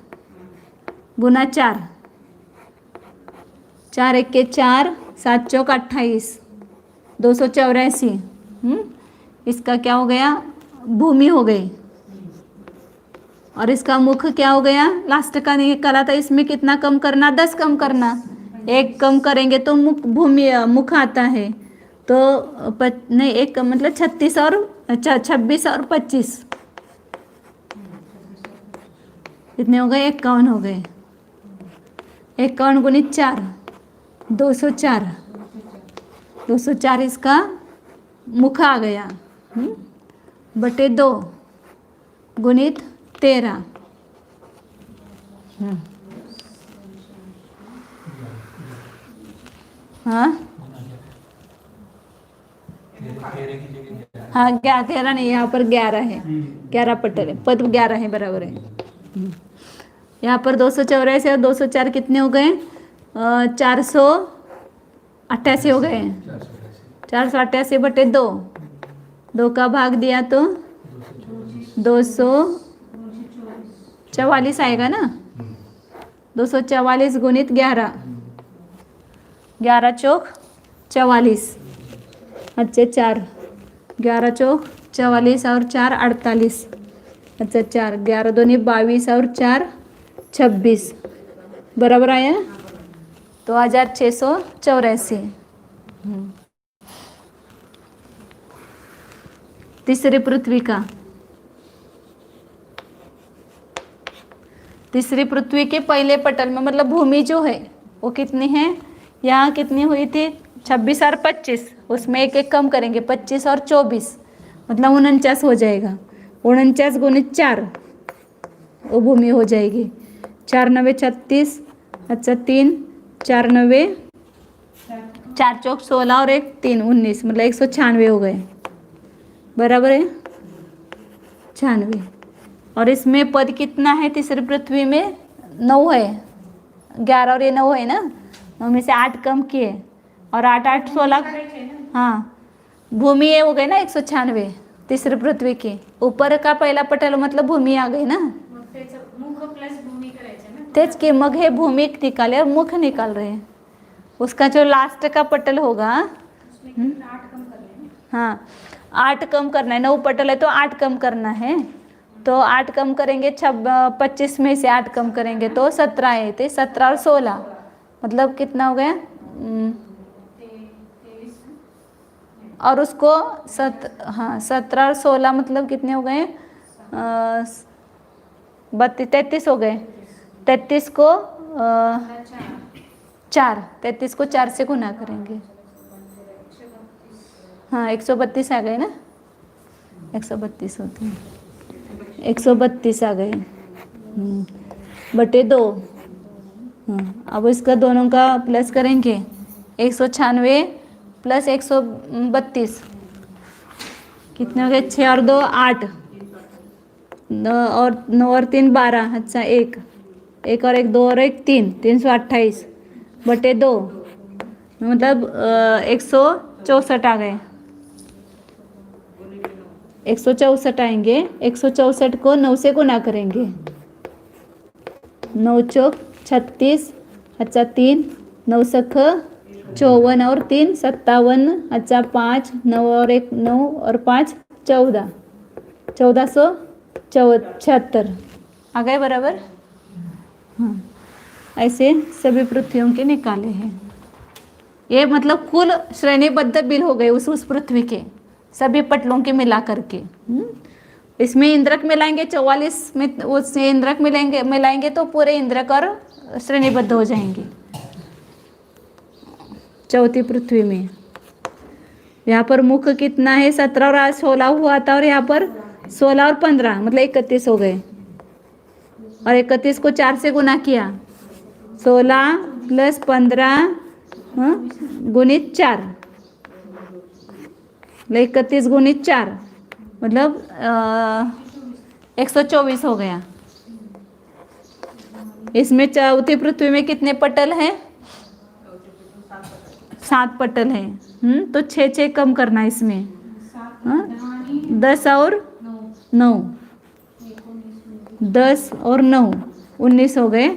गुना 4, 4 1 के 4, 7 चौक 28, 284। इसका क्या हो गया? भूमि हो गई। और इसका मुख क्या हो गया? लास्ट का निकाला था, इसमें कितना कम करना? 10 कम करना। एक कम करेंगे तो मुख आता है, तो नहीं, एक मतलब 36 और 26 और 25 कितने हो गए? 51 हो गए। 51 गुणित 4 204, 204 इसका मुख आ गया, बटे 2 गुणित 13। हाँ हाँ, 13 नहीं, यहाँ पर 11 है, 11 पटल है, पद 11 है, बराबर है। यहाँ पर 284 और 204 कितने हो गए? 488 हो गए। 488 बटे 2, 2 का भाग दिया तो 244 आएगा ना। 244 गुणित 11, 11 चौक 44, अच्छा 4, 11 चौक 44 और 4 48, अच्छा 4, 11 दूनी 22 और 4 26, बराबर आया 2684। तीसरी पृथ्वी का, तीसरी पृथ्वी के पहले पटल में मतलब भूमि जो है वो कितनी है? यहाँ कितनी हुई थी? 26 और 25, उसमें एक एक कम करेंगे, 25 और 24 मतलब 49 हो जाएगा। 49 गुणित 4 वो भूमि हो जाएगी। 4 9 36, अच्छा 3 4 9 4 चौक 16 और 1 3 19 मतलब 196 हो गए, बराबर है 96। और इसमें पद कितना है? तीसरी पृथ्वी में 9 है, 11 और ये 9 है ना, 9 में से 8 कम किए और 8 8 16, हाँ भूमि ये हो गए ना 196 तीसरी पृथ्वी की। ऊपर का पहिला पटल मतलब भूमि आ गई ना, मुख प्लस भूमी करायचं ना, तेच की मग हे भूमि निकाले और मुख निकाल रहे हैं। उसका जो लास्ट का पटल होगा, उसमें कितना 8 कम कर लेना। हाँ 8 कम करना है, 9 पटल है तो 8 कम करना है, तो 8 कम करेंगे 25 में से 8 कम करेंगे तो 17 है, थे 17 और 16 मतलब कितना हो गया? 23 और उसको 17 और 16 मतलब कितने हो गए? 33 हो गए। 33 को 4, 33 को 4 से गुना करेंगे, हाँ 132 आ गए ना, 132 होते हैं, 132 आ गए बटे 2। हाँ अब इसका दोनों का प्लस करेंगे, 196 प्लस 132 कितने हो गए? 6 और 2 8, 9 और 3 12, अच्छा 1 और 1 2 और 1 3, 328 बटे 2 मतलब 164 आ गए, 164 आएंगे। 164 को 9 से गुना करेंगे, 9 चौक 36, अच्छा 3 9 सख 54 और 3 57, अच्छा 5 9 और 1 9 और 5 14, 1476 आ गए, बराबर। हाँ ऐसे सभी पृथ्वियों के निकाले हैं। ये मतलब कुल श्रेणीबद्ध बिल हो गए उस पृथ्वी के सभी पटलों के मिला करके। इसमें इंद्रक मिलाएंगे 44 में, उससे इंद्रक मिलाएंगे तो पूरे इंद्रक और श्रेणीबद्ध हो जाएंगे चौथी पृथ्वी में। यहाँ पर मुख कितना है? 17 और आज 16 हुआ था, और यहाँ पर 16 और 15 मतलब 31 हो गए, और 31 को 4 से गुना किया, 16 प्लस 15 गुणित 4 31 गुणित 4 मतलब 124 हो गया। इसमें चौथी पृथ्वी में कितने पटल हैं? 7 पटल हैं। तो 6 कम करना है इसमें, 10 और 9, 10 और 9 19 हो गए।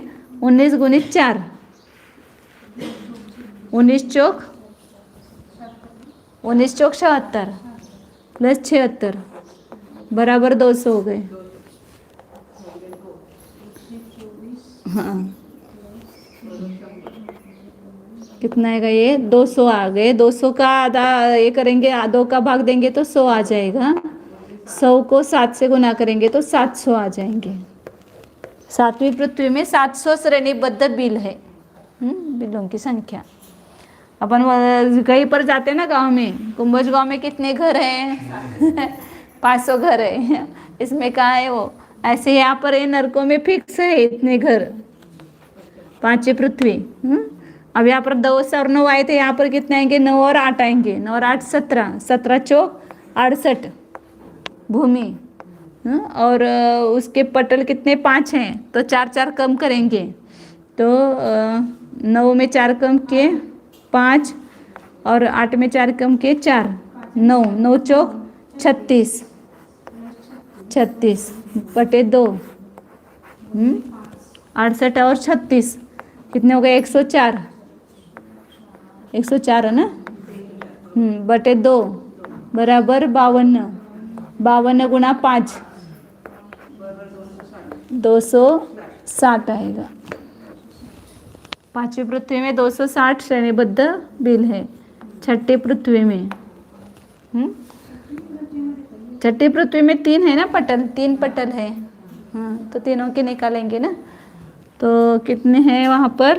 19 गुणित 4 19 चौक 76 प्लस 76 बराबर 200 हो गए। हाँ कितना आएगा ये 200 आ गए। 200 का आधा ये करेंगे, 2 का भाग देंगे तो 100 आ जाएगा। 100 को 7 से गुना करेंगे तो 700 आ जाएंगे। 7वीं पृथ्वी में 700 श्रेणीबद्ध बिल है, बिलों की संख्या। अपन कहीं पर जाते हैं ना गांव में, कुंभज गांव में कितने घर हैं 500 घर है। इसमें कहाँ है वो, ऐसे यहाँ पर ये नरकों में फिक्स है इतने घर, 5वीं पृथ्वी। अब यहाँ पर 2 और 9 आए थे, यहाँ पर कितने आएंगे 9 और 8 आएंगे। 9 और 8 17, 17 चौक 68 भूमि। और उसके पटल कितने 5 हैं, तो 4 4 कम करेंगे तो 9 में 4 कम किए 5 और 8 में 4 कम किए 4, 9 9 चौक 36, 36 बटे 2 68 और 36 कितने हो गए 104, 104 है ना, बटे 2 बराबर 52, 52 गुना 5 260 आएगा। 5वीं पृथ्वी में 260 श्रेणीबद्ध बिल है। 6ठी पृथ्वी में 6ठी पृथ्वी में 3 है ना पटल, 3 पटल है। हाँ, तो तीनों के निकालेंगे ना, तो कितने हैं वहाँ पर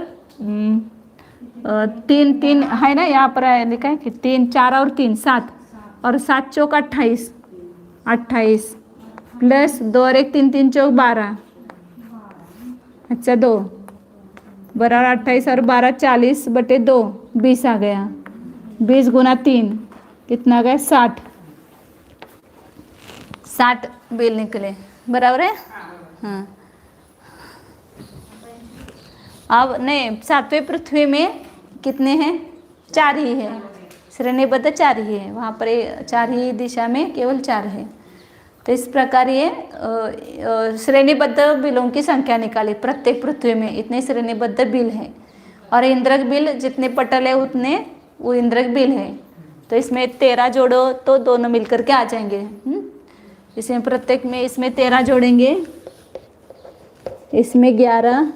3 3 है ना, यहाँ पर लिखा है कि 3 4 और 3 7 और 7 चौक 28, 28 प्लस 2 और 1 3 3 चौक 12, अच्छा 2 बराबर 28 और 12 40 बटे 2 20 आ गया। 20 गुना 3 कितना आ गया 60, 60 बिल निकले, बराबर है। हाँ, अब नहीं 7वीं पृथ्वी में कितने हैं 4 ही है, श्रेणीबद्ध 4 ही है, वहाँ पर 4 ही दिशा में केवल 4 है। तो इस प्रकार ये श्रेणीबद्ध बिलों की संख्या निकाली। प्रत्येक पृथ्वी में इतने श्रेणीबद्ध बिल हैं और इंद्रक बिल जितने पटल है उतने वो इंद्रक बिल है। तो इसमें 13 जोड़ो तो दोनों मिलकर के आ जाएंगे। इसमें प्रत्येक में इसमें 13 जोड़ेंगे, इसमें 11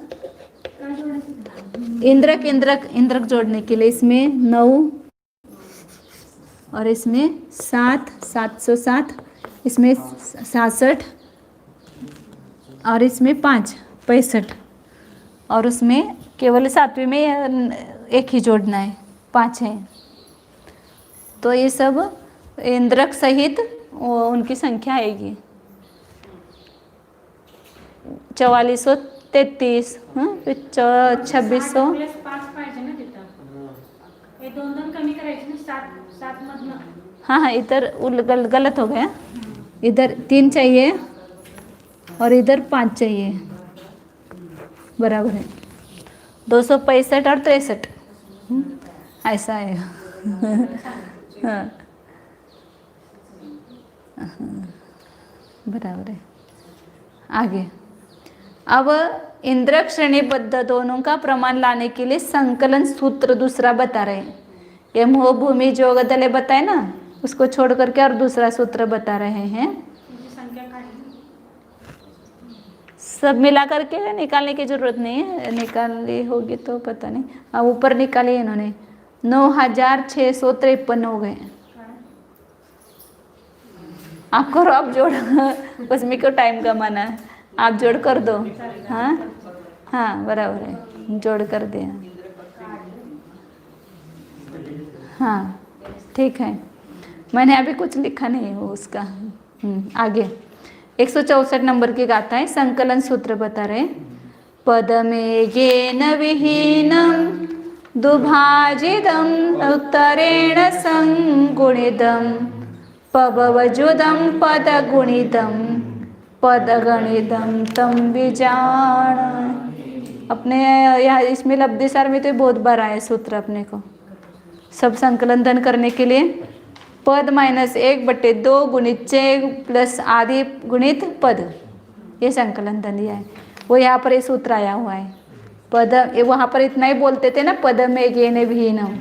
इंद्रक इंद्रक इंद्रक जोड़ने के लिए इसमें 9 और इसमें 7 707, इसमें 67 और इसमें 5 65 और उसमें केवल 7वीं में एक ही जोड़ना है, 5 है। तो ये सब इंद्रक सहित उनकी संख्या आएगी 4433, 2600 प्लस 5 पाहिजे ना तिथं, हे 2 कमी करायचे ना 7 मधनं। हाँ हाँ, इधर गलत हो गया, इधर 3 चाहिए और इधर 5 चाहिए, बराबर है 265 और 63 ऐसा है। हाँ बराबर है। आगे अब इंद्रक श्रेणीबद्ध दोनों का प्रमाण लाने के लिए संकलन सूत्र दूसरा बता रहे हैं। ये मोह भूमि जोग दले बताए ना, उसको छोड़ करके और दूसरा सूत्र बता रहे हैं। संख्या सब मिला करके निकालने की जरूरत नहीं है, निकाली होगी तो पता नहीं। अब ऊपर निकाली इन्होंने 9653 हो गए। आप करो, आप जोड़, उसमें क्यों टाइम कमाना है, आप जोड़ कर दो। हाँ हाँ बराबर है, जोड़ कर दिया। हाँ ठीक है, मैंने अभी कुछ लिखा नहीं हो उसका। आगे 164 नंबर की गाथा है, संकलन सूत्र बता रहे। पदमेघेन विहीनम दुभाजिदम उत्तरेण संगुणितम पववजुदम पदगुणितम पदगणितम तम विजान। अपने यहाँ इसमें लब्धिसार में तो बहुत बार आया सूत्र अपने को। सब संकलन धन करने के लिए पद -1/2 गुणित 6 प्लस आदि गुणित पद, ये संकलन धन दिया है। वो यहाँ पर ये सूत्र आया हुआ है। पद वहाँ पर इतना ही बोलते थे ना, पदमेघेन विहीनम,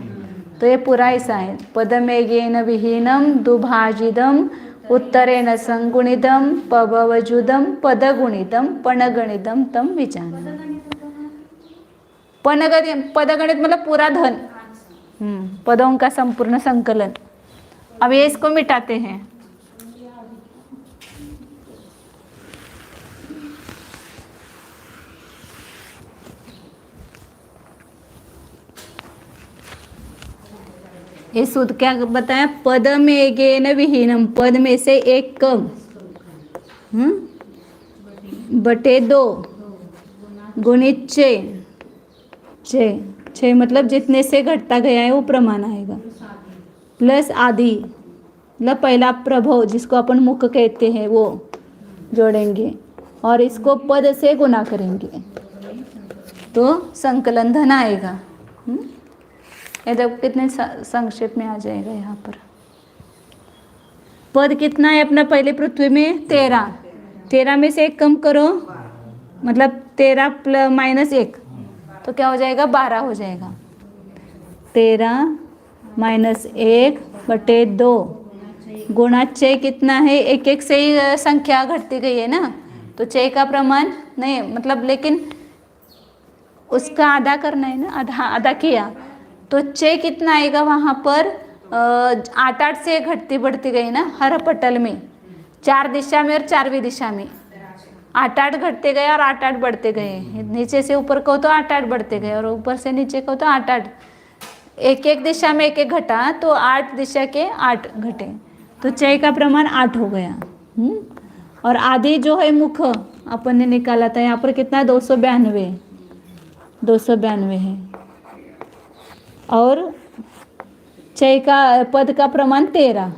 तो ये पूरा ऐसा है। पदमेघेन विहीनम दुभाजिदम उत्तरेण संगुणितम पववजुदम पदगुणितम पणगणितम तम विचान। पदगणित मतलब पूरा धन, पदों का संपूर्ण संकलन। अब ये इसको मिटाते हैं। ये सूत्र क्या बताया? पद में गेन विहीनम, पद में से एक कम बटे 2 गुणित 6 मतलब जितने से घटता गया है वो प्रमाण आएगा, प्लस आदि मतलब पहला प्रभव जिसको अपन मुख कहते हैं वो जोड़ेंगे और इसको पद से गुना करेंगे तो संकलन धन आएगा। ये देखो कितने संक्षेप में आ जाएगा। यहाँ पर पद कितना है अपना पहले पृथ्वी में? 13 में से एक कम करो मतलब 13 माइनस 1 तो क्या हो जाएगा? 12 हो जाएगा। 13 माइनस 1 बटे 2 गुणा 6 कितना है? एक एक से ही संख्या घटती गई है ना, तो 6 का प्रमाण नहीं मतलब, लेकिन उसका आधा करना है ना, आधा किया तो 6 कितना आएगा? वहाँ पर 8 से घटती बढ़ती गई ना हर पटल में, 4 दिशा में और 4वीं दिशा में 8 घटते गए और 8 बढ़ते गए। नीचे से ऊपर को तो 8 बढ़ते गए और ऊपर से नीचे को तो 8 एक एक दिशा में एक घटा तो 8 दिशा के 8 घटे तो 6 का प्रमाण 8 हो गया। और आदि जो है मुख अपन ने निकाला था, यहाँ पर कितना? 292 है और 6 का पद का प्रमाण 13।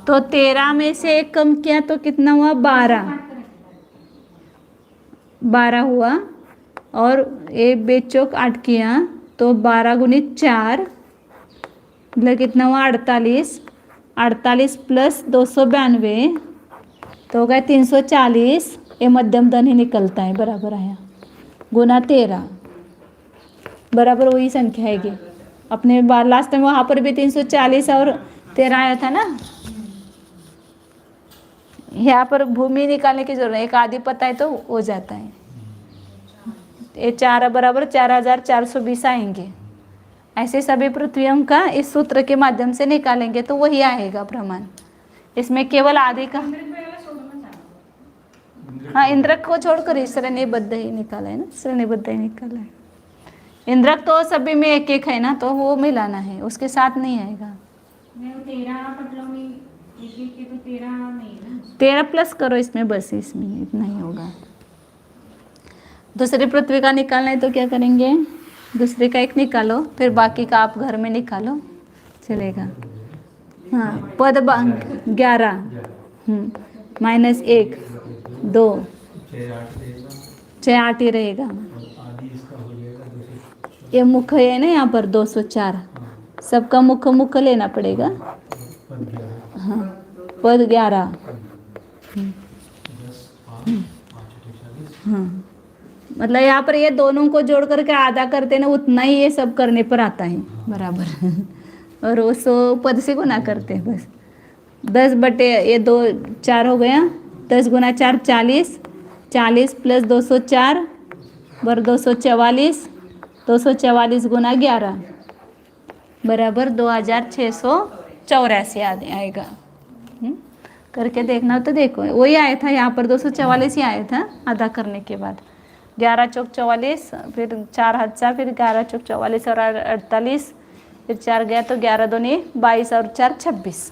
तो 13 में से एक कम किया तो कितना हुआ? 12 हुआ और एक बेचौक 8 किया तो 12 गुणित 4 मतलब कितना हुआ? 48 प्लस 292 तो हो गया 340। ये मध्यम धन ही निकलता है, बराबर आया गुना 13 बराबर वही संख्या आएगी। अपने बार लास्ट में वहाँ पर भी 340 और 13 आया था ना। यहाँ पर भूमि निकालने की जरूरत है, एक आदि पता है तो हो जाता है। ये 4 बराबर 4420 आएंगे। ऐसे सभी पृथ्वियों का इस सूत्र के माध्यम से निकालेंगे तो वही आएगा प्रमाण। इसमें केवल आदि का, हाँ इंद्रक को छोड़कर श्रेणीबद्ध ही निकाला है ना, श्रेणीबद्ध ही निकाला है। इंद्रक तो सभी में एक एक है ना, तो वो मिलाना है, उसके साथ नहीं आएगा। 13 प्लस करो इसमें, बस इसमें इतना ही होगा। दूसरी पृथ्वी का निकालना है तो क्या करेंगे? दूसरे का एक निकालो फिर बाकी का आप घर में निकालो, चलेगा। हाँ पद 11 माइनस 1 2 6 8 ही रहेगा। ये मुख है ना यहाँ पर 204, सबका मुख लेना पड़ेगा। हाँ पद 11 हाँ मतलब यहाँ पर ये दोनों को जोड़ करके आधा करते ना, उतना ही ये सब करने पर आता है बराबर। और वो 100 पद से गुना करते हैं बस। 10 बटे ये 2 4 हो गया, 10 गुना 4 40, 40 प्लस 204 बर 244, 244 गुना 11 बराबर 2684 आएगा। करके देखना तो देखो वही आया था यहाँ पर 244 ही आया था आधा करने के बाद। 11 चौक 44 फिर 4 हाथ 4 फिर 11 चौक 44 और 48 फिर 4 गया तो 11 दूनी 22 और 4 26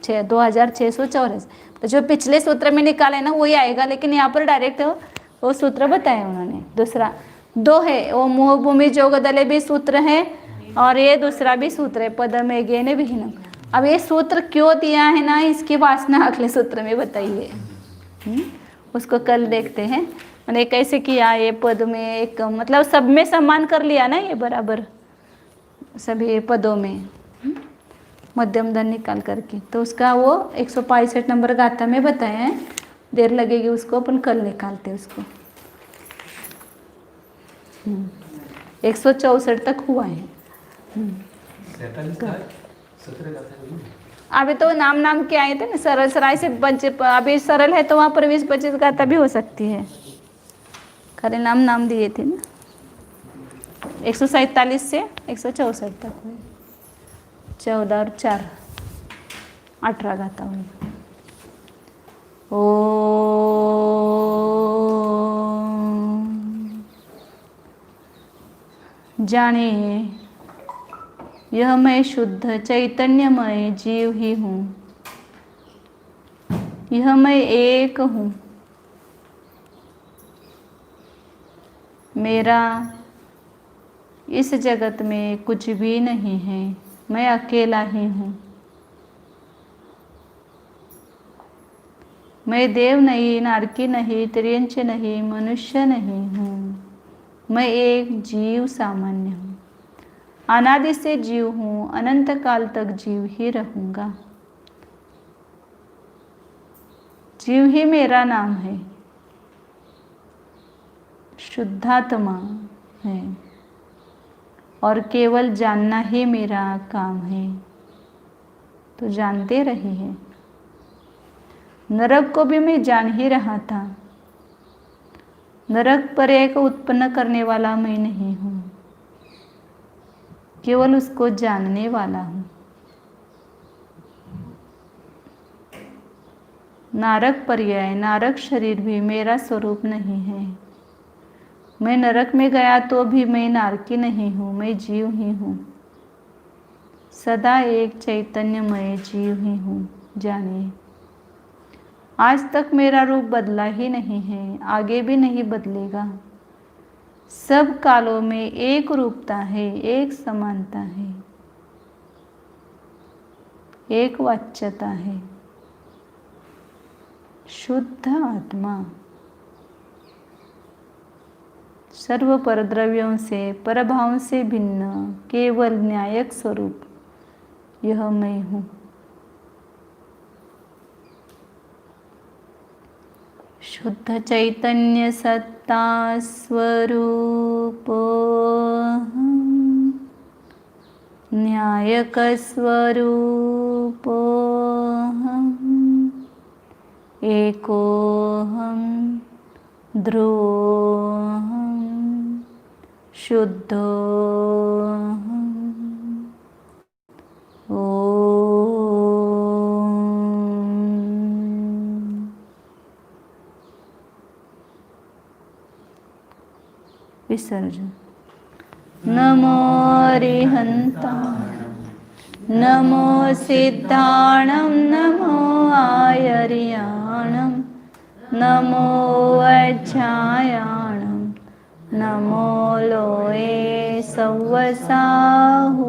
2684। तो जो पिछले सूत्र में निकाले ना वही आएगा, लेकिन यहाँ पर डायरेक्ट वो सूत्र बताया उन्होंने। दूसरा 2 है वो मोह भूमि जोग दले भी सूत्र है और ये दूसरा भी सूत्र है पद में गेन विहीनम। अब ये सूत्र क्यों दिया है ना, इसकी वासना अगले सूत्र में बताइए, उसको कल देखते हैं। मैंने कैसे किया ये पद में एक मतलब सब में सम्मान कर लिया ना, ये बराबर सभी पदों में मध्यम धन निकाल करके, तो उसका वो 165 नंबर गाथा में बताया है। देर लगेगी उसको, अपन कल निकालते उसको। 164 तक हुआ है। अभी तो नाम के आए थे ना, सरल सराय से बच्चे, अभी सरल है तो वहाँ पर 20-25 गाथा भी हो सकती है। खाली नाम दिए थे ना। 147 से 164 तक हुए, 14 और 4 18 गाता हूँ। जानिए यह मैं शुद्ध चैतन्यमय जीव ही हूँ, यह मैं एक हूँ, मेरा इस जगत में कुछ भी नहीं है, मैं अकेला ही हूँ। मैं देव नहीं, नारकी नहीं, तिर्यंच नहीं, मनुष्य नहीं हूँ, मैं एक जीव सामान्य हूँ। अनादि से जीव हूँ, अनंत काल तक जीव ही रहूँगा। जीव ही मेरा नाम है, शुद्धात्मा है, और केवल जानना ही मेरा काम है। तो जानते रहिए। नरक को भी मैं जान ही रहा था। नरक पर एक उत्पन्न करने वाला मैं नहीं हूँ, केवल उसको जानने वाला हूँ। नारक पर्याय, नारक शरीर भी मेरा स्वरूप नहीं है। मैं नरक में गया तो भी मैं नारकी नहीं हूँ, मैं जीव ही हूँ, सदा एक चैतन्यमय जीव ही हूँ। जानिए आज तक मेरा रूप बदला ही नहीं है, आगे भी नहीं बदलेगा। सब कालों में एक रूपता है, एक समानता है, एक वाच्यता है। शुद्ध आत्मा सर्व परद्रव्यों से, परभावों से भिन्न, केवल न्यायक स्वरूप यह मैं हूँ। शुद्ध चैतन्य सत्ता स्वरूप, न्यायक स्वरूप, एकोहम ध्रुवोहम शुद्धोहम। विसर्जन। नमो अरिहन्ताणं, नमो सिद्धाणं, नमो आयर्याणं, नमो वज्रायाणं, नमो लोये सव्वसाहु